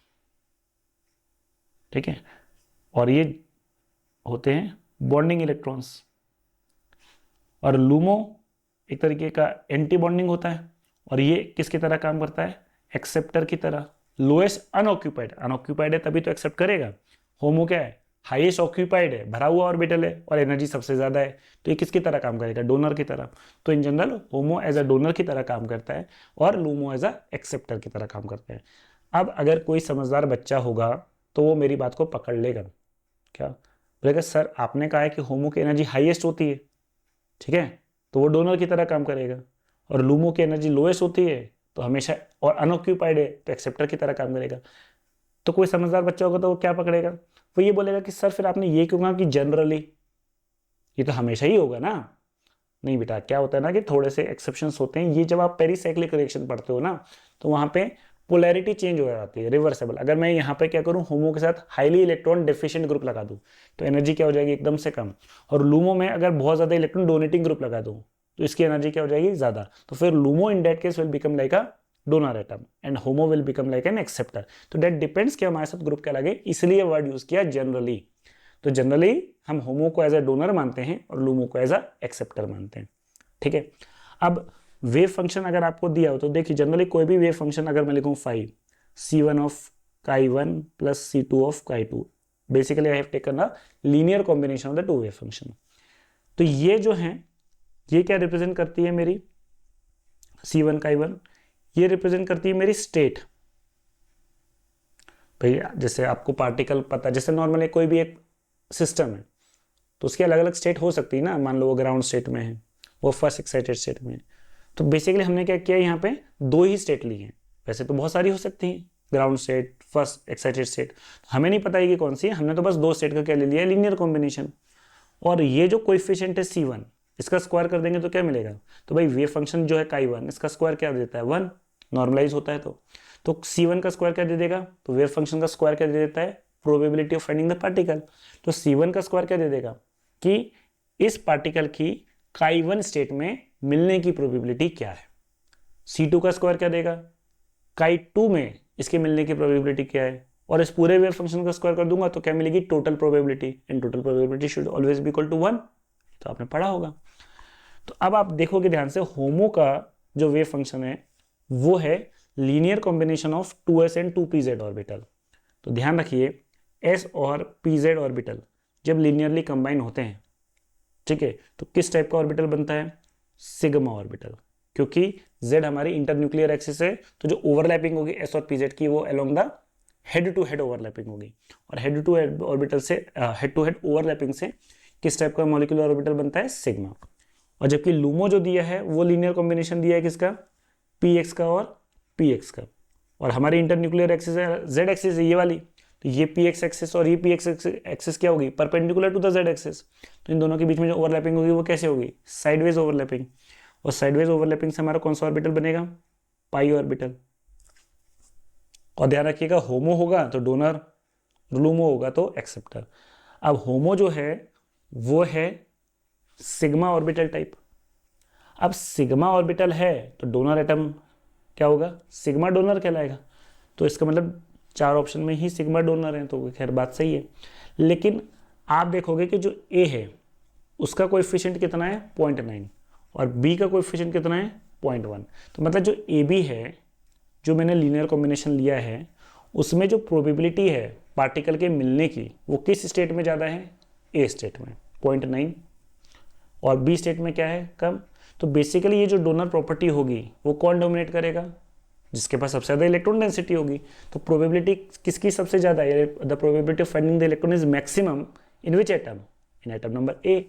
Speaker 1: ठीक है, और ये होते हैं बॉन्डिंग इलेक्ट्रॉन्स। और लूमो एक तरीके का एंटी बॉन्डिंग होता है, और ये किसकी तरह काम करता है? एक्सेप्टर की तरह। लोएस्ट अनऑक्यूपाइड, अनऑक्यूपाइड है तभी तो एक्सेप्ट करेगा। होमो क्या है? हाईएस्ट ऑक्यूपाइड है, भरा हुआ ऑर्बिटल है, और एनर्जी सबसे ज्यादा है, तो ये किसकी तरह काम करेगा? डोनर की तरह। तो in general HOMO as a donor की तरह काम करता है, और लूमो एज अ एक्सेप्टर की तरह काम करता है। अब अगर कोई समझदार बच्चा होगा तो वो मेरी बात को पकड़ लेगा। क्या बोलेगा? सर आपने कहा है कि होमो की एनर्जी हाईएस्ट होती है, ठीक है, तो वो डोनर की तरह काम करेगा, और लूमो की एनर्जी लोएस्ट होती है तो हमेशा, और अनऑक्यूपाइड है तो एक्सेप्टर की तरह काम करेगा। तो कोई समझदार बच्चा होगा तो वो क्या पकड़ेगा? वो ये बोलेगा कि सर फिर आपने ये क्यों कहा कि जनरली, ये तो हमेशा ही होगा ना। नहीं बेटा, क्या होता है ना कि थोड़े से एक्सेप्शंस होते हैं। ये जब आप पेरीसाइक्लिक रिएक्शन पढ़ते हो ना, तो वहां पे पोलैरिटी चेंज हो जाती है, रिवर्सेबल। अगर मैं यहाँ पे क्या करूँ, होमो के साथ हाईली इलेक्ट्रॉन डेफिशिएंट ग्रुप लगा दूँ तो एनर्जी क्या हो जाएगी? एकदम से कम। और लूमो में अगर बहुत ज्यादा इलेक्ट्रॉन डोनेटिंग ग्रुप लगा दूँ तो इसकी एनर्जी क्या हो जाएगी? ज्यादा। तो फिर LUMO in that case will become like a donor atom and homo will become like an acceptor. तो दैट डिपेंड्स कि हमारे साथ ग्रुप क्या लगे, इसलिए वर्ड यूज किया जनरली। तो जनरली हम होमो को एज अ डोनर मानते हैं और लूमो को एज अ एक्सेप्टर मानते हैं। ठीक है, अब वेव फंक्शन अगर आपको दिया हो तो देखिए, जनरली कोई भी वेव फंक्शन अगर मैं लिखूं 5 C1 of chi1 plus C2 of chi2, basically I have taken a linear combination of the to wave function. तो ये जो है, ये क्या रिप्रेजेंट करती है मेरी? C1 chi1 ये रिप्रेजेंट करती है मेरी स्टेट। भाई जैसे आपको पार्टिकल पता, जैसे नॉर्मली कोई भी एक सिस्टम है तो उसकी अलग अलग स्टेट हो सकती है ना। मान लो वो ग्राउंड स्टेट में है, वो फर्स्ट एक्साइटेड स्टेट में है, तो बेसिकली हमने क्या किया, यहाँ पे 2 ही स्टेट ली हैं। वैसे तो बहुत सारी हो सकती हैं, ground state, first excited state, हमें नहीं पता है कि कौन सी है, हमने तो बस 2 स्टेट का क्या ले लिया है? Linear combination. और ये जो कोएफिशिएंट है C1, इसका स्क्वायर कर देंगे तो क्या मिलेगा, तो भाई वेव फंक्शन जो है काई1 इसका स्क्वायर क्या देता है 1, नॉर्मलाइज होता है तो C1 का स्क्वायर क्या दे देगा, तो वेव फंक्शन का स्क्वायर क्या दे देता है, probability of finding the particle. तो C1 का स्क्वायर क्या दे देगा कि इस पार्टिकल की काई1 स्टेट में मिलने की प्रोबेबिलिटी क्या है। C2 का स्क्वायर क्या देगा, काई2 में इसके मिलने की प्रोबेबिलिटी क्या है, और इस पूरे वेव फंक्शन का स्क्वायर कर दूंगा तो क्या मिलेगी, total probability, and total probability should always be equal to 1, तो आपने पढ़ा होगा। तो अब आप देखोगे ध्यान से, होमो का जो वेव फंक्शन है वो है linear combination of 2s and 2pz orbital. तो ध्यान रखिए, s और pz ऑर्बिटल जब लीनियरली कंबाइन होते हैं, ठीक है, तो किस टाइप का ऑर्बिटल बनता है, सिग्मा ऑर्बिटल, क्योंकि z हमारी इंटरन्यूक्लियर एक्सिस है, तो जो ओवरलैपिंग होगी s और pz की वो along the head to head overlapping होगी, और हेड टू हेड ऑर्बिटल से हेड टू हेड ओवरलैपिंग से किस टाइप का मॉलिक्यूलर ऑर्बिटल बनता है, सिग्मा। और जबकि लूमो जो दिया है वो लीनियर कॉम्बिनेशन दिया है किसका, px का और px का, और हमारी इंटरन्यूक्लियर एक्सिस है z एक्सिस है ये वाली, तो ये px एक्सिस और ये px एक्सिस क्या होगी, perpendicular to the z axis, तो इन दोनों के बीच में जो ओवरलैपिंग होगी वो कैसे होगी, साइडवेज ओवरलैपिंग, और साइडवेज ओवरलैपिंग से हमारा कौन सा ऑर्बिटल बनेगा, पाई ऑर्बिटल। और ध्यान रखिएगा, होमो होगा तो डोनर, लूमो होगा तो एक्सेप्टर। अब होमो जो है वो है सिग्मा ऑर्बिटल टाइप। अब सिग्मा ऑर्बिटल है तो डोनर एटम क्या होगा, सिग्मा डोनर कहलाएगा, तो इसका मतलब 4 ऑप्शन में ही सिग्मा डोनर है, तो खैर बात सही है। लेकिन आप देखोगे कि जो ए है उसका कोएफिशिएंट कितना है 0.9, और बी का कोएफिशिएंट कितना है 0.1, तो मतलब जो ए बी है, जो मैंने लीनियर कॉम्बिनेशन लिया है उसमें जो प्रोबेबिलिटी है पार्टिकल के मिलने की वो किस स्टेट में ज़्यादा है, ए स्टेट में 0.9, और बी स्टेट में क्या है, कम। तो बेसिकली ये जो डोनर प्रॉपर्टी होगी वो कौन डोमिनेट करेगा, जिसके पास सबसे ज़्यादा इलेक्ट्रॉन डेंसिटी होगी। तो प्रोबेबिलिटी किसकी सबसे ज़्यादा है, the probability of finding the electron is maximum in which atom, in atom number A.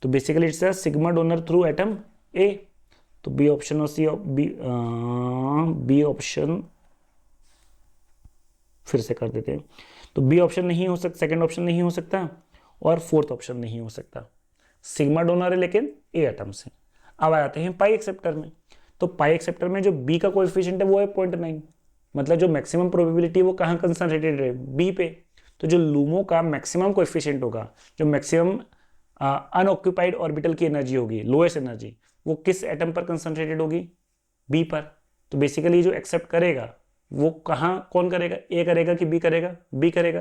Speaker 1: तो basically it's a sigma donor through atom A. तो बी ऑप्शन और सी बी ऑप्शन फिर से कर देते हैं, तो बी ऑप्शन नहीं हो सकता, सेकंड ऑप्शन नहीं हो सकता, और फोर्थ ऑप्शन नहीं हो सकता। सिग्मा डोनर है लेकिन ए एटम से। अब आ जाते हैं पाई एक्सेप्टर में, तो पाई एक्सेप्टर में जो बी का कोएफिशिएंट है वो है 0.9, मतलब जो मैक्सिमम प्रोबेबिलिटी है वो कहाँ कंसंट्रेटेड है, बी पे। तो जो लूमो का मैक्सिमम कोएफिशिएंट होगा, जो मैक्सिमम अनऑक्यूपाइड ऑर्बिटल की एनर्जी होगी, लोएस्ट एनर्जी, वो किस एटम पर कंसंट्रेटेड होगी, बी पर। तो बेसिकली जो एक्सेप्ट करेगा वो कहाँ, कौन करेगा, ए करेगा कि बी करेगा, बी करेगा,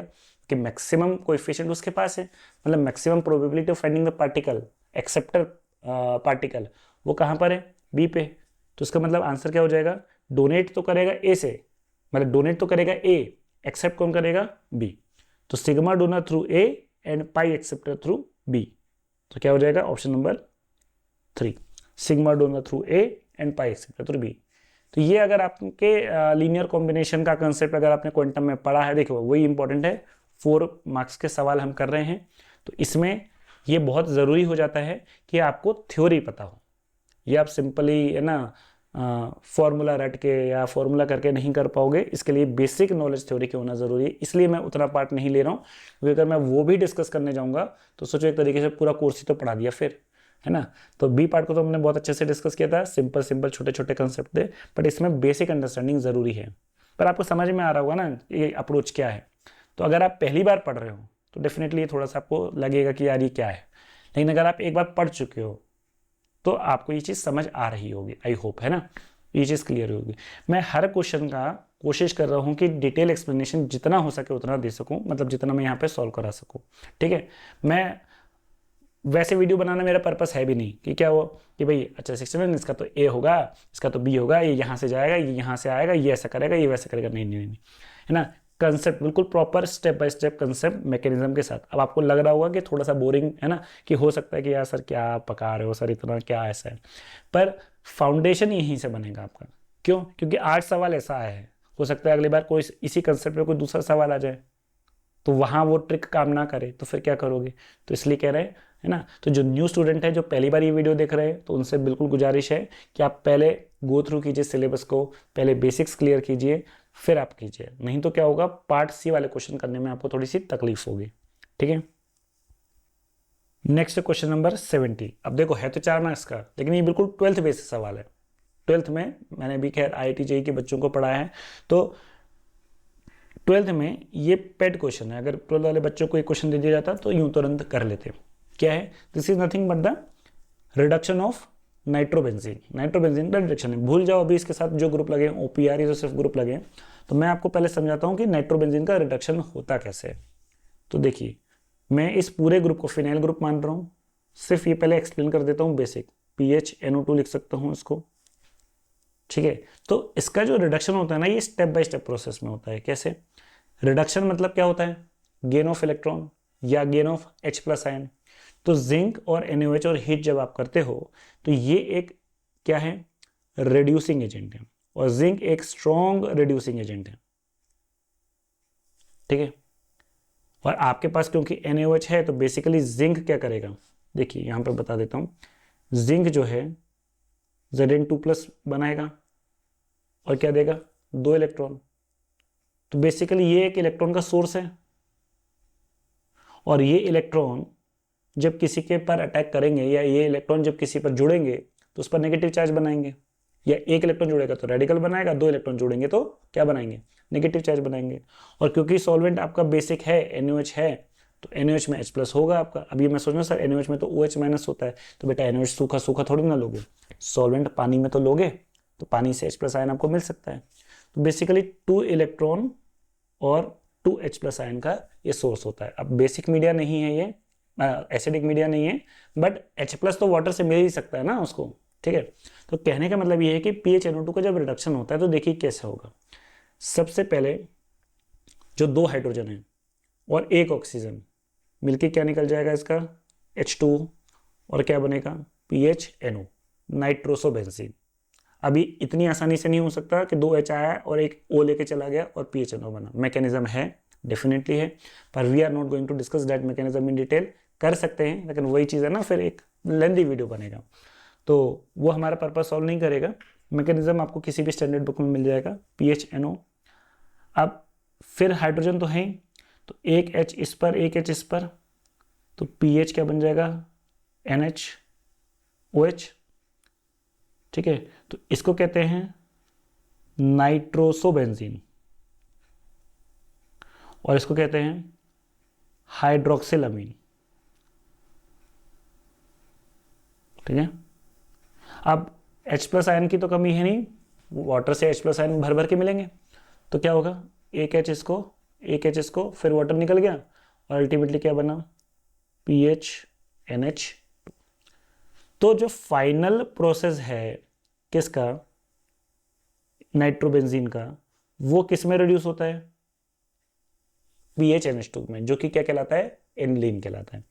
Speaker 1: कि मैक्सिमम कोएफिशिएंट उसके पास है, मतलब maximum probability of finding the particle, acceptor particle, वो कहाँ पर है, बी पे। तो इसका मतलब आंसर क्या हो जाएगा, डोनेट तो करेगा ए से, मतलब डोनेट तो करेगा ए, एक्सेप्ट कौन करेगा, बी। तो sigma donor through A and pi acceptor through B, तो क्या हो जाएगा option number 3, sigma donor through A and pi acceptor through B. तो ये अगर आपके लीनियर कॉम्बिनेशन का कंसेप्ट अगर आपने क्वांटम में पढ़ा है, देखो वही इंपॉर्टेंट है, 4 मार्क्स के सवाल हम कर रहे हैं, तो इसमें ये बहुत ज़रूरी हो जाता है कि आपको थ्योरी पता हो। ये आप सिंपली है ना फॉर्मूला रट के या फॉर्मूला करके नहीं कर पाओगे, इसके लिए बेसिक नॉलेज थ्योरी की होना ज़रूरी है। इसलिए मैं उतना पार्ट नहीं ले रहा हूँ, क्योंकि अगर मैं वो भी डिस्कस करने जाऊँगा तो सोचो एक तरीके से पूरा कोर्स ही तो पढ़ा दिया फिर, है ना। तो बी पार्ट को तो हमने बहुत अच्छे से डिस्कस किया था, सिंपल सिंपल छोटे छोटे कंसेप्ट थे, बट इसमें बेसिक अंडरस्टैंडिंग ज़रूरी है। पर आपको समझ में आ रहा होगा ना ये अप्रोच क्या है। तो अगर आप पहली बार पढ़ रहे हो तो डेफिनेटली थोड़ा सा आपको लगेगा कि यार ये क्या है, लेकिन अगर आप एक बार पढ़ चुके हो तो आपको ये चीज़ समझ आ रही होगी, आई होप, है ना, ये चीज़ क्लियर होगी। मैं हर क्वेश्चन का कोशिश कर रहा हूँ कि डिटेल एक्सप्लेनेशन जितना हो सके उतना दे सकूँ, मतलब जितना मैं यहाँ पे सॉल्व करा सकूँ, ठीक है। मैं वैसे वीडियो बनाना मेरा पर्पस है भी नहीं कि क्या हो कि भाई अच्छा 69 इसका तो ए होगा, इसका तो बी होगा, ये यहाँ से जाएगा, ये यहाँ से आएगा, ये ऐसा करेगा, ये वैसा करेगा, नहीं नहीं नहीं, है ना। कंसेप्ट बिल्कुल proper step by step concept mechanism के साथ। अब आपको लग रहा होगा कि थोड़ा सा बोरिंग है ना, कि हो सकता है कि यार सर क्या पका रहे हो सर, इतना क्या ऐसा है, पर फाउंडेशन यहीं से बनेगा आपका। क्यों, क्योंकि 8 सवाल ऐसा आया है, हो सकता है अगली बार कोई इसी कंसेप्ट पे कोई दूसरा सवाल आ जाए तो वहाँ वो ट्रिक काम ना करे, तो फिर क्या करोगे। तो इसलिए कह रहे हैं, है ना। तो जो न्यू स्टूडेंट है जो पहली बार ये वीडियो देख रहे हैं, तो उनसे बिल्कुल गुजारिश है कि आप पहले गो थ्रू कीजिए सिलेबस को, पहले बेसिक्स क्लियर कीजिए, फिर आप कीजिए, नहीं तो क्या होगा पार्ट सी वाले क्वेश्चन करने में आपको थोड़ी सी तकलीफ होगी, ठीक है। Next question number 70। अब देखो है तो 4 मार्क्स का, लेकिन ये बिल्कुल 12th बेसिस सवाल है। 12th में मैंने भी खैर IIT JEE के बच्चों को पढ़ाया है, तो 12th में ये पेड क्वेश्चन है। अगर 12th वाले बच्चों को एक क्वेश्चन दे दिया जाता तो यूं तुरंत कर लेते। क्या है? This is nothing but the reduction of nitrobenzene. Nitrobenzene का रिडक्शन है। भूल जाओ अभी इसके साथ जो ग्रुप लगे, OPR जो सिर्फ ग्रुप लगे। तो मैं आपको पहले समझाता हूँ कि नाइट्रोबेंजीन का रिडक्शन होता कैसे है। तो देखिए, मैं इस पूरे ग्रुप को फिनाइल ग्रुप मान रहा हूँ। सिर्फ ये पहले एक्सप्लेन कर देता हूँ बेसिक। PHNO2 लिख सकता हूँ इसको, ठीक है। तो इसका जो रिडक्शन होता है ना, ये स्टेप बाय स्टेप प्रोसेस में होता है। कैसे? रिडक्शन मतलब क्या होता है? गेन ऑफ इलेक्ट्रॉन या गेन ऑफ H+ आयन। तो जिंक और NaOH और हीट जब आप करते हो तो ये एक क्या है? रिड्यूसिंग एजेंट है, और जिंक एक स्ट्रॉन्ग रिड्यूसिंग एजेंट है, ठीक है। और आपके पास क्योंकि NaOH है तो बेसिकली जिंक क्या करेगा? देखिए यहां पर बता देता हूं। जिंक जो है Zn2+ बनाएगा और क्या देगा? 2 इलेक्ट्रॉन। तो बेसिकली ये एक इलेक्ट्रॉन का सोर्स है, और ये इलेक्ट्रॉन जब किसी के पर अटैक करेंगे या ये इलेक्ट्रॉन जब किसी पर जुड़ेंगे तो उस पर नेगेटिव चार्ज बनाएंगे। या एक इलेक्ट्रॉन जुड़ेगा तो रेडिकल बनाएगा, 2 इलेक्ट्रॉन जुड़ेंगे तो क्या बनाएंगे? नेगेटिव चार्ज बनाएंगे। और क्योंकि सॉल्वेंट आपका बेसिक है, NaOH है, तो NaOH में H+ होगा आपका। अभी मैं सोच रहा हूँ सर NaOH में तो OH- होता है, तो बेटा NaOH सूखा सूखा थोड़ी ना लोगे, सॉल्वेंट पानी में तो लोगे, तो पानी से H+ आयन आपको मिल सकता है। तो बेसिकली 2 इलेक्ट्रॉन और 2 H+ आयन का ये सोर्स होता है। अब बेसिक मीडिया नहीं है ये, एसिडिक मीडिया नहीं है, बट H+ तो वाटर से मिल ही सकता है ना उसको, ठीक है। तो कहने का मतलब ये है कि PHNO2 का जब रिडक्शन होता है तो देखिए कैसे होगा। सबसे पहले जो 2 हाइड्रोजन है और 1 ऑक्सीजन मिलके क्या निकल जाएगा इसका? H2, और क्या बनेगा? PHNO, नाइट्रोसोबेंजीन। अभी इतनी आसानी से नहीं हो सकता कि 2 H आया और एक O लेके चला गया और PHNO बना। मैकेनिज्म है, डेफिनेटली है, पर we are not going to discuss that mechanism in detail. कर सकते हैं, लेकिन वही चीज़ है ना, फिर एक लेंदी वीडियो बनेगा, तो वो हमारा पर्पज सॉल्व नहीं करेगा। मैकेनिज्म आपको किसी भी स्टैंडर्ड बुक में मिल जाएगा। PHNO। अब फिर हाइड्रोजन तो है ही, तो एक H इस पर, एक H इस पर, तो PH क्या बन जाएगा? NHOH, ठीक है। तो इसको कहते हैं नाइट्रोसोबेंजीन, और इसको कहते हैं हाइड्रोक्सिलामीन, ठीक है। अब H+ आयन की तो कमी है नहीं, वाटर से H+ आयन भर भर के मिलेंगे, तो क्या होगा? एक H इसको, एक H इसको, फिर वाटर निकल गया, और अल्टीमेटली क्या बना? PHNH। तो जो फाइनल प्रोसेस है किसका? नाइट्रोबेंजीन का, वो किस में रिड्यूस होता है? PHNH2 में, जो कि क्या कहलाता है? एनिलीन कहलाता है।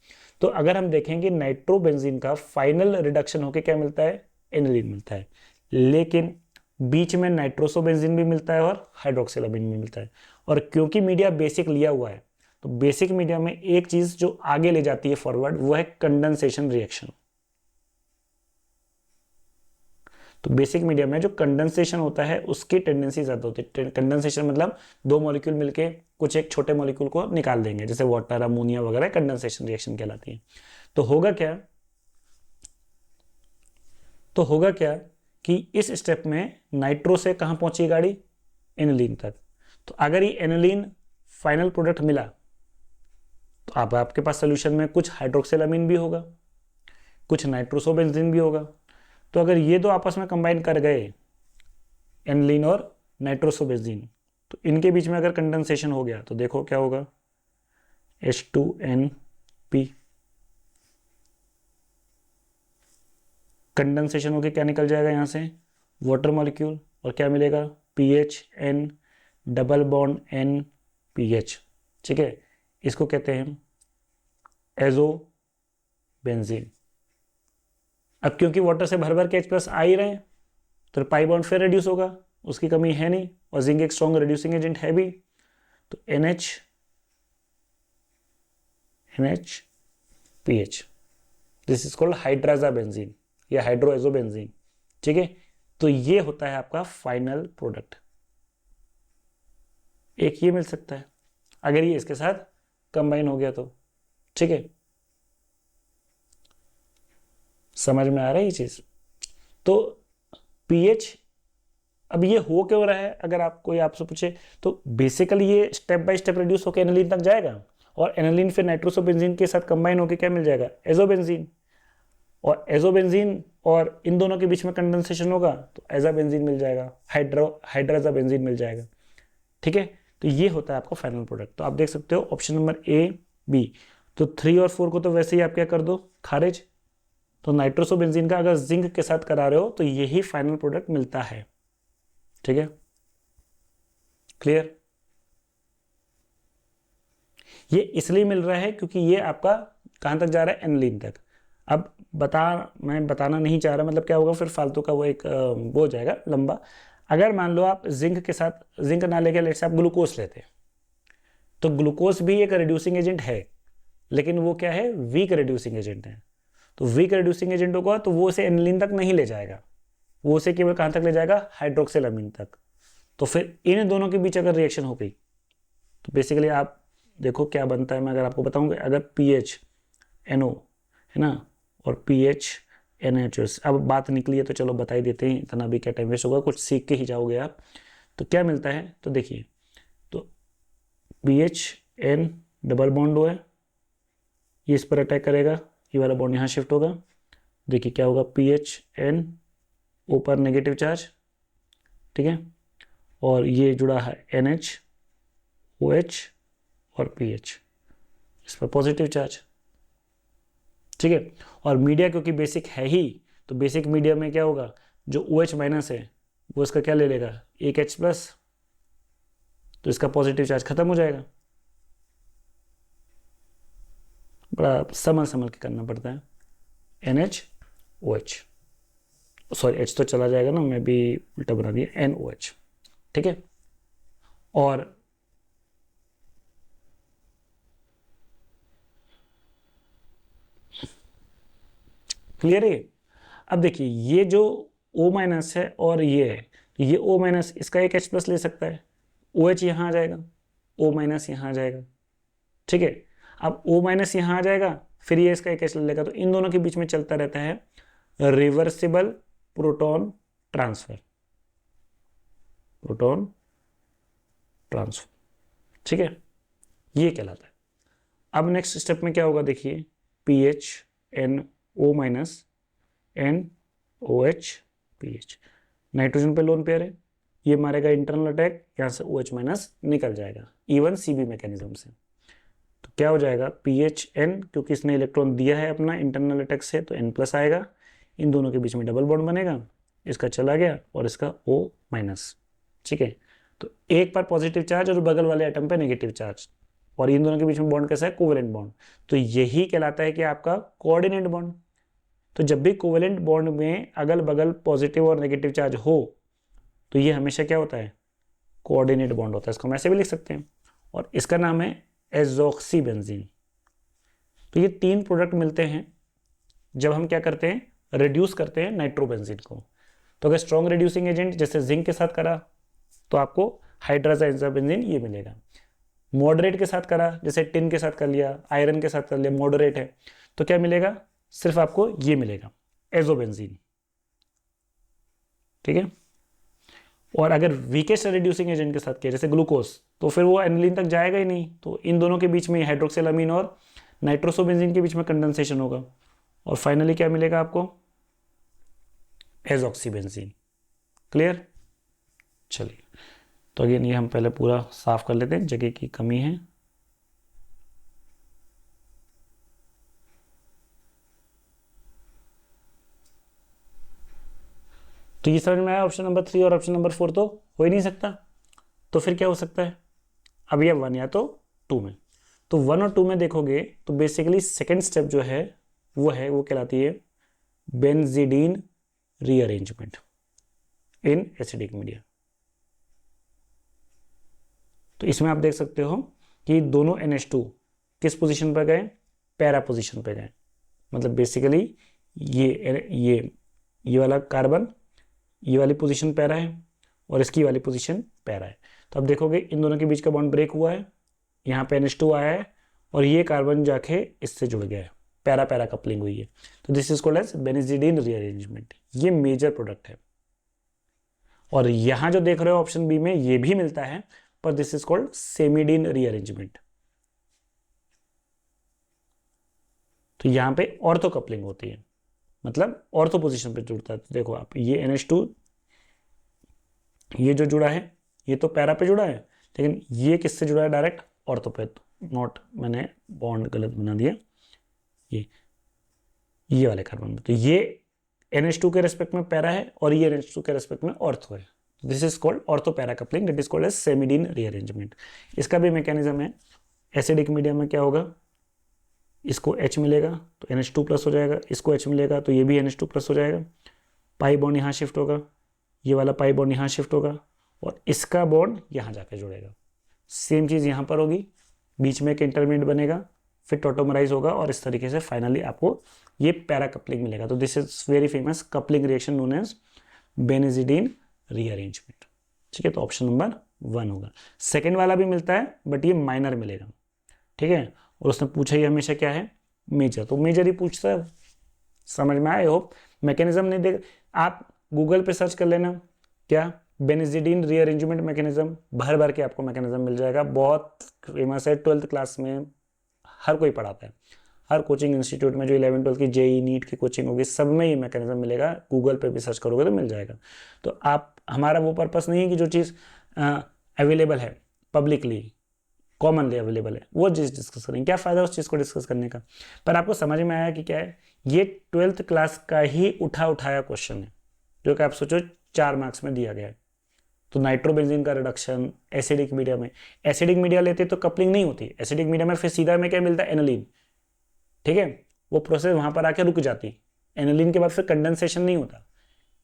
Speaker 1: तो अगर हम देखेंगे नाइट्रोबेंजीन का फाइनल रिडक्शन होके क्या मिलता है? एनिलीन मिलता है। लेकिन बीच में नाइट्रोसोबेंजीन भी मिलता है और हाइड्रोक्सिलामीन भी मिलता है। और क्योंकि मीडिया बेसिक लिया हुआ है, तो बेसिक मीडिया में एक चीज जो आगे ले जाती है फॉरवर्ड, वो है कंडेंसेशन रिएक्शन। तो बेसिक मीडिया में जो कंडेंसेशन होता है उसकी टेंडेंसी ज्यादा होती है। कंडेंसेशन मतलब 2 मॉलिक्यूल मिलके कुछ एक छोटे मॉलिक्यूल को निकाल देंगे, जैसे वाटर, अमोनिया वगैरह, कंडेंसेशन रिएक्शन कहलाती है। तो होगा क्या? कि इस स्टेप में नाइट्रो से कहां पहुंची गाड़ी? एनिलीन तक। तो अगर ये एनिलीन फाइनल प्रोडक्ट मिला, तो अब आपके पास सोल्यूशन में कुछ हाइड्रोक्सिलामीन भी होगा, कुछ नाइट्रोसोबेंजीन भी होगा। तो अगर ये दो आपस में कंबाइन कर गए, एनिलीन और नाइट्रोसोबेंजीन, तो इनके बीच में अगर कंडेंसेशन हो गया तो देखो क्या होगा? H2NP। कंडेंसेशन होके क्या निकल जाएगा यहाँ से? वाटर मॉलिक्यूल, और क्या मिलेगा? PHN डबल बॉन्ड NPH, ठीक है। इसको कहते हैं एजो बेंजीन। अब क्योंकि वाटर से भर भर के H+ आ ही रहे हैं, तो पाई बॉन्ड फिर रिड्यूस होगा, उसकी कमी है नहीं, और जिंक एक स्ट्रॉन्ग रिड्यूसिंग एजेंट है भी, तो NHPH। This is called hydrazo benzene या हाइड्रोएजो बेंजीन, ठीक है। तो ये होता है आपका फाइनल प्रोडक्ट। एक ये मिल सकता है अगर ये इसके साथ कंबाइन हो गया तो, ठीक है। समझ में आ रहा है ये चीज़? तो पीएच, अब ये हो क्यों रहा है, अगर आप कोई आपसे पूछे तो बेसिकली ये स्टेप बाय स्टेप रिड्यूस होकर एनालिन तक जाएगा, और एनालिन फिर नाइट्रोसोबेंजीन के साथ कंबाइन होकर क्या मिल जाएगा, एजोबेंजीन, और एजोबेंजीन और इन दोनों के बीच में कंडेंसेशन होगा तो एजाबेंजीन मिल जाएगा, हाइड्रोजाबेंजीन मिल जाएगा। ठीक है, तो ये होता है आपका फाइनल प्रोडक्ट। तो आप देख सकते हो ऑप्शन नंबर ए बी, तो 3 और 4 को तो वैसे ही आप क्या कर दो, खारिज। तो नाइट्रोसोबेंजीन का अगर जिंक के साथ करा रहे हो तो यही फाइनल प्रोडक्ट मिलता है। ठीक है, क्लियर? ये इसलिए मिल रहा है क्योंकि ये आपका कहां तक जा रहा है, एनालिन तक। अब मैं बताना नहीं चाह रहा, मतलब क्या होगा फिर फालतू का वो एक वो हो जाएगा लंबा। अगर मान लो आप जिंक के साथ जिंक ना लेके लेट से आप ग्लूकोज लेते, तो ग्लूकोज भी एक रिड्यूसिंग एजेंट है, लेकिन वो क्या है, वीक रिड्यूसिंग एजेंट है। तो वीक रिड्यूसिंग एजेंट होगा तो वो उसे एनालिन तक नहीं ले जाएगा, वो उसे केवल कहां तक ले जाएगा, हाइड्रोक्सिलामीन तक। तो फिर इन दोनों के बीच अगर रिएक्शन हो गई तो बेसिकली आप देखो क्या बनता है। मैं अगर आपको बताऊंगा, अगर पीएच NO है ना, और पीएच NaHO, अब बात निकली है तो चलो बता ही देते हैं, इतना भी क्या टाइम वेस्ट होगा, कुछ सीख के ही जाओगे आप। तो क्या मिलता है, तो देखिए, तो PHN डबल बॉन्ड है, ये इस पर अटैक करेगा, ये वाला बॉन्ड यहाँ शिफ्ट होगा। देखिए क्या होगा, PHN ऊपर नेगेटिव चार्ज, ठीक है, और ये जुड़ा है NH OH और PH, इस पर पॉजिटिव चार्ज। ठीक है, और मीडिया क्योंकि बेसिक है ही, तो बेसिक मीडिया में क्या होगा, जो OH माइनस है वो इसका क्या ले लेगा, एक H प्लस, तो इसका पॉजिटिव चार्ज खत्म हो जाएगा। बड़ा समझ के करना पड़ता है। NH OH, सॉरी H तो चला जाएगा ना, मैं भी उल्टा बना दिया, NOH। ठीक है, और क्लियर है। अब देखिए ये जो O माइनस है और ये है, तो ये O माइनस इसका एक H प्लस ले सकता है, OH यहाँ आ जाएगा, O माइनस यहाँ आ जाएगा। ठीक है, अब O माइनस यहाँ आ जाएगा, फिर ये इसका एक H ले लेगा, तो इन दोनों के बीच में चलता रहता है reversible proton transfer, proton transfer. ठीक है, ये कहलाता है। अब नेक्स्ट स्टेप में क्या होगा, देखिए PHNO minus NOH PH, nitrogen पे लोन पेयर है, ये मारेगा इंटरनल अटैक, यहाँ से OH माइनस निकल जाएगा इवन CB मैकेनिज्म से। तो क्या हो जाएगा, PHN, क्योंकि इसने इलेक्ट्रॉन दिया है अपना इंटरनल अटैक से तो N प्लस आएगा, इन दोनों के बीच में डबल बॉन्ड बनेगा, इसका चला गया और इसका O माइनस। ठीक है, तो एक पर पॉजिटिव चार्ज और बगल वाले एटम पे नेगेटिव चार्ज, और इन दोनों के बीच में बॉन्ड कैसा है, कोवेलेंट बॉन्ड। तो यही कहलाता है कि आपका कोऑर्डिनेट बॉन्ड। तो जब भी कोवेलेंट बॉन्ड में अगल बगल पॉजिटिव और नेगेटिव चार्ज हो तो ये हमेशा क्या होता है, कोऑर्डिनेट बॉन्ड होता है। इसको हम ऐसे भी लिख सकते हैं, और इसका नाम है एजॉक्सीबेंजीन। तो ये 3 प्रोडक्ट मिलते हैं जब हम क्या करते हैं, रिड्यूस करते हैं नाइट्रोबेंजीन को। तो अगर स्ट्रॉन्ग रिड्यूसिंग एजेंट जैसे जिंक के साथ करा तो आपको हाइड्रोजाइजाबेंजीन ये मिलेगा। मॉडरेट के साथ करा, जैसे टिन के साथ कर लिया, आयरन के साथ कर लिया, मॉडरेट है, तो क्या मिलेगा, सिर्फ आपको ये मिलेगा, एजोबेंजीन। ठीक है, और अगर वीकेस्ट रिड्यूसिंग एजेंट के साथ किया जैसे ग्लूकोज, तो फिर वो एनालिन तक जाएगा ही नहीं, तो इन दोनों के बीच में हाइड्रोक्सिलामीन और नाइट्रोसोबेंजीन के बीच में कंडेंसेशन होगा, और फाइनली क्या मिलेगा आपको, एजॉक्सीबेंजीन। क्लियर? चलिए, तो अगेन ये हम पहले पूरा साफ कर लेते हैं, जगह की कमी है। तो ये समझ में आया, ऑप्शन नंबर 3 और ऑप्शन नंबर 4 तो हो ही नहीं सकता। तो फिर क्या हो सकता है, अब ये 1 या तो 2 में। तो 1 और 2 में देखोगे तो बेसिकली सेकेंड स्टेप जो है वो कहलाती है benzidine rearrangement in acidic media. तो इसमें आप देख सकते हो कि दोनों NH2 किस पोजीशन पर गए, पैरा पोजीशन पर गए। मतलब बेसिकली ये वाला कार्बन ये वाली पोजीशन पैरा है और इसकी वाली पोजीशन पैरा है। तो अब देखोगे इन दोनों के बीच का बॉन्ड ब्रेक हुआ है, यहाँ पे NH2 आया है और ये कार्बन जाके इससे जुड़ गया है पैरा पैरा कपलिंग हुई है, तो this is called as benzidine rearrangement. ये मेजर प्रोडक्ट है। और यहां जो देख रहे हो ऑप्शन बी में ये भी मिलता है, पर दिस इज कॉल्ड सेमिडीन रीअरेंजमेंट। तो यहां पे ऑर्थो कपलिंग होती है, मतलब ऑर्थो पोजीशन पे जुड़ता है। तो देखो आप, ये NH2 ये जो जुड़ा है ये तो पैरा पे जुड़ा है, लेकिन ये किससे जुड़ा है? डायरेक्ट ऑर्थो पे। नोट, मैंने बॉन्ड गलत बना दिया, ये वाले कार्बन में। तो ये NH2 के रेस्पेक्ट में पैरा है और ये NH2 के रेस्पेक्ट में ऑर्थो है। This is called ortho para coupling, that is called as semidine rearrangement. इसका भी मैकेनिज्म है। एसिडिक मीडियम में क्या होगा? इसको H मिलेगा तो NH2 प्लस हो जाएगा, इसको H मिलेगा तो ये भी NH2 प्लस हो जाएगा। पाई बॉन्ड यहाँ शिफ्ट होगा, ये वाला पाई बॉन्ड यहाँ शिफ्ट होगा और इसका बॉन्ड यहाँ जाके जुड़ेगा। सेम चीज़ यहाँ पर होगी, बीच में एक इंटरमीडिएट बनेगा, फिर टोटोमराइज होगा और इस तरीके से फाइनली आपको ये पैरा कपलिंग मिलेगा। तो this is very famous coupling reaction known as benzidine rearrangement. ठीक है, तो ऑप्शन नंबर 1 होगा। सेकेंड वाला भी मिलता है बट ये माइनर मिलेगा। ठीक है, और उसने पूछा ही हमेशा क्या है? मेजर। तो मेजर ही पूछता है, समझ में आए? होप मैकेनिज्म नहीं देख, आप गूगल पे सर्च कर लेना क्या बेनिजिडीन रीअरेंजमेंट मैकेनिज्म, भर भर के आपको मैकेनिज्म मिल जाएगा। बहुत फेमस है, 12th क्लास में हर कोई पढ़ाता है। हर कोचिंग इंस्टीट्यूट में जो 11 12 की JEE नीट की कोचिंग होगी सब में ये मैकेनिज्म मिलेगा। गूगल पे भी सर्च करोगे तो मिल जाएगा। तो आप, हमारा वो पर्पस नहीं है कि जो चीज़ अवेलेबल है पब्लिकली, कॉमनली अवेलेबल है, वो चीज़ डिस्कस करेंगे। क्या फ़ायदा उस चीज़ को डिस्कस करने का? पर आपको समझ में आया कि क्या है? ये 12th क्लास का ही उठाया क्वेश्चन है, जो कि आप सोचो 4 मार्क्स में दिया गया है। तो नाइट्रोबेंजीन का रिडक्शन एसिडिक मीडिया में, एसिडिक मीडिया लेते तो कपलिंग नहीं होती। एसिडिक मीडिया में फिर सीधा में क्या मिलता है? एनिलीन। ठीक है, वो प्रोसेस वहां पर आके रुक जाती। एनिलीन के बाद फिर कंडेंसेशन नहीं होता।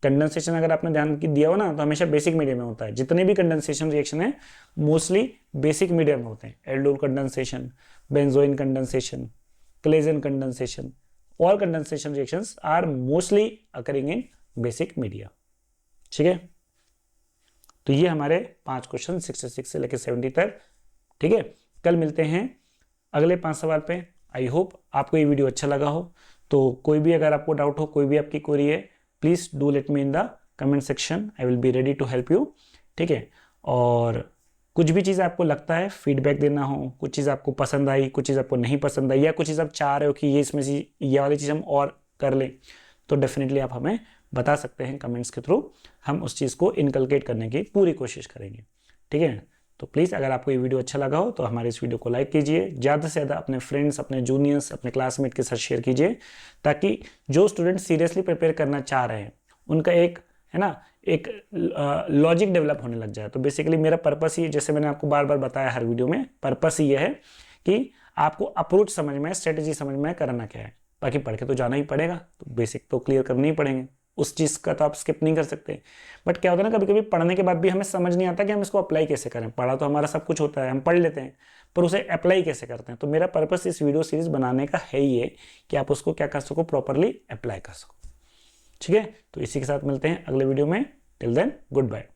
Speaker 1: कंडेंसेशन अगर आपने ध्यान दिया हो ना, तो हमेशा बेसिक मीडियम में होता है। जितने भी कंडेंसेशन रिएक्शन है मोस्टली बेसिक मीडियम में होते हैं। Aldol condensation, benzoin condensation, Claisen condensation, all condensation reactions are mostly occurring in basic media. ठीक है, तो ये हमारे 5 क्वेश्चन 66 से लेकर 70 तक। ठीक है, कल मिलते हैं अगले 5 सवाल पे। आई होप आपको ये वीडियो अच्छा लगा हो। तो कोई भी अगर आपको डाउट हो, कोई भी आपकी क्वेरी है, please do let me in the comment section, I will be ready to help you. ठीक है, और कुछ भी चीज़ आपको लगता है फीडबैक देना हो, कुछ चीज़ आपको पसंद आई, कुछ चीज़ आपको नहीं पसंद आई, या कुछ चीज़ आप चाह रहे हो कि ये इसमें से ये वाली चीज़ हम और कर लें, तो डेफिनेटली आप हमें बता सकते हैं कमेंट्स के थ्रू। हम उस चीज़ को इनकलकेट करने की पूरी कोशिश करेंगे। ठीक है, तो प्लीज़ अगर आपको ये वीडियो अच्छा लगा हो तो हमारे इस वीडियो को लाइक कीजिए, ज़्यादा से ज़्यादा अपने फ्रेंड्स, अपने जूनियर्स, अपने क्लासमेट के साथ शेयर कीजिए, ताकि जो स्टूडेंट सीरियसली प्रिपेयर करना चाह रहे हैं उनका एक है ना, एक लॉजिक डेवलप होने लग जाए। तो बेसिकली मेरा पर्पस ही, जैसे मैंने आपको बार बार बताया हर वीडियो में, पर्पस ही यह है कि आपको अप्रोच समझ में, स्ट्रेटेजी समझ में करना क्या है। बाकी पढ़ के तो जाना ही पड़ेगा, तो बेसिक तो क्लियर करने ही पड़ेंगे, उस चीज़ का तो आप स्किप नहीं कर सकते। बट क्या होता है ना, कभी कभी पढ़ने के बाद भी हमें समझ नहीं आता कि हम इसको अप्लाई कैसे करें। पढ़ा तो हमारा सब कुछ होता है, हम पढ़ लेते हैं, पर उसे अप्लाई कैसे करते हैं। तो मेरा पर्पस इस वीडियो सीरीज बनाने का है ये कि आप उसको क्या कर सको, प्रॉपरली अप्लाई कर सको। ठीक है, तो इसी के साथ मिलते हैं अगले वीडियो में। Till then, good bye.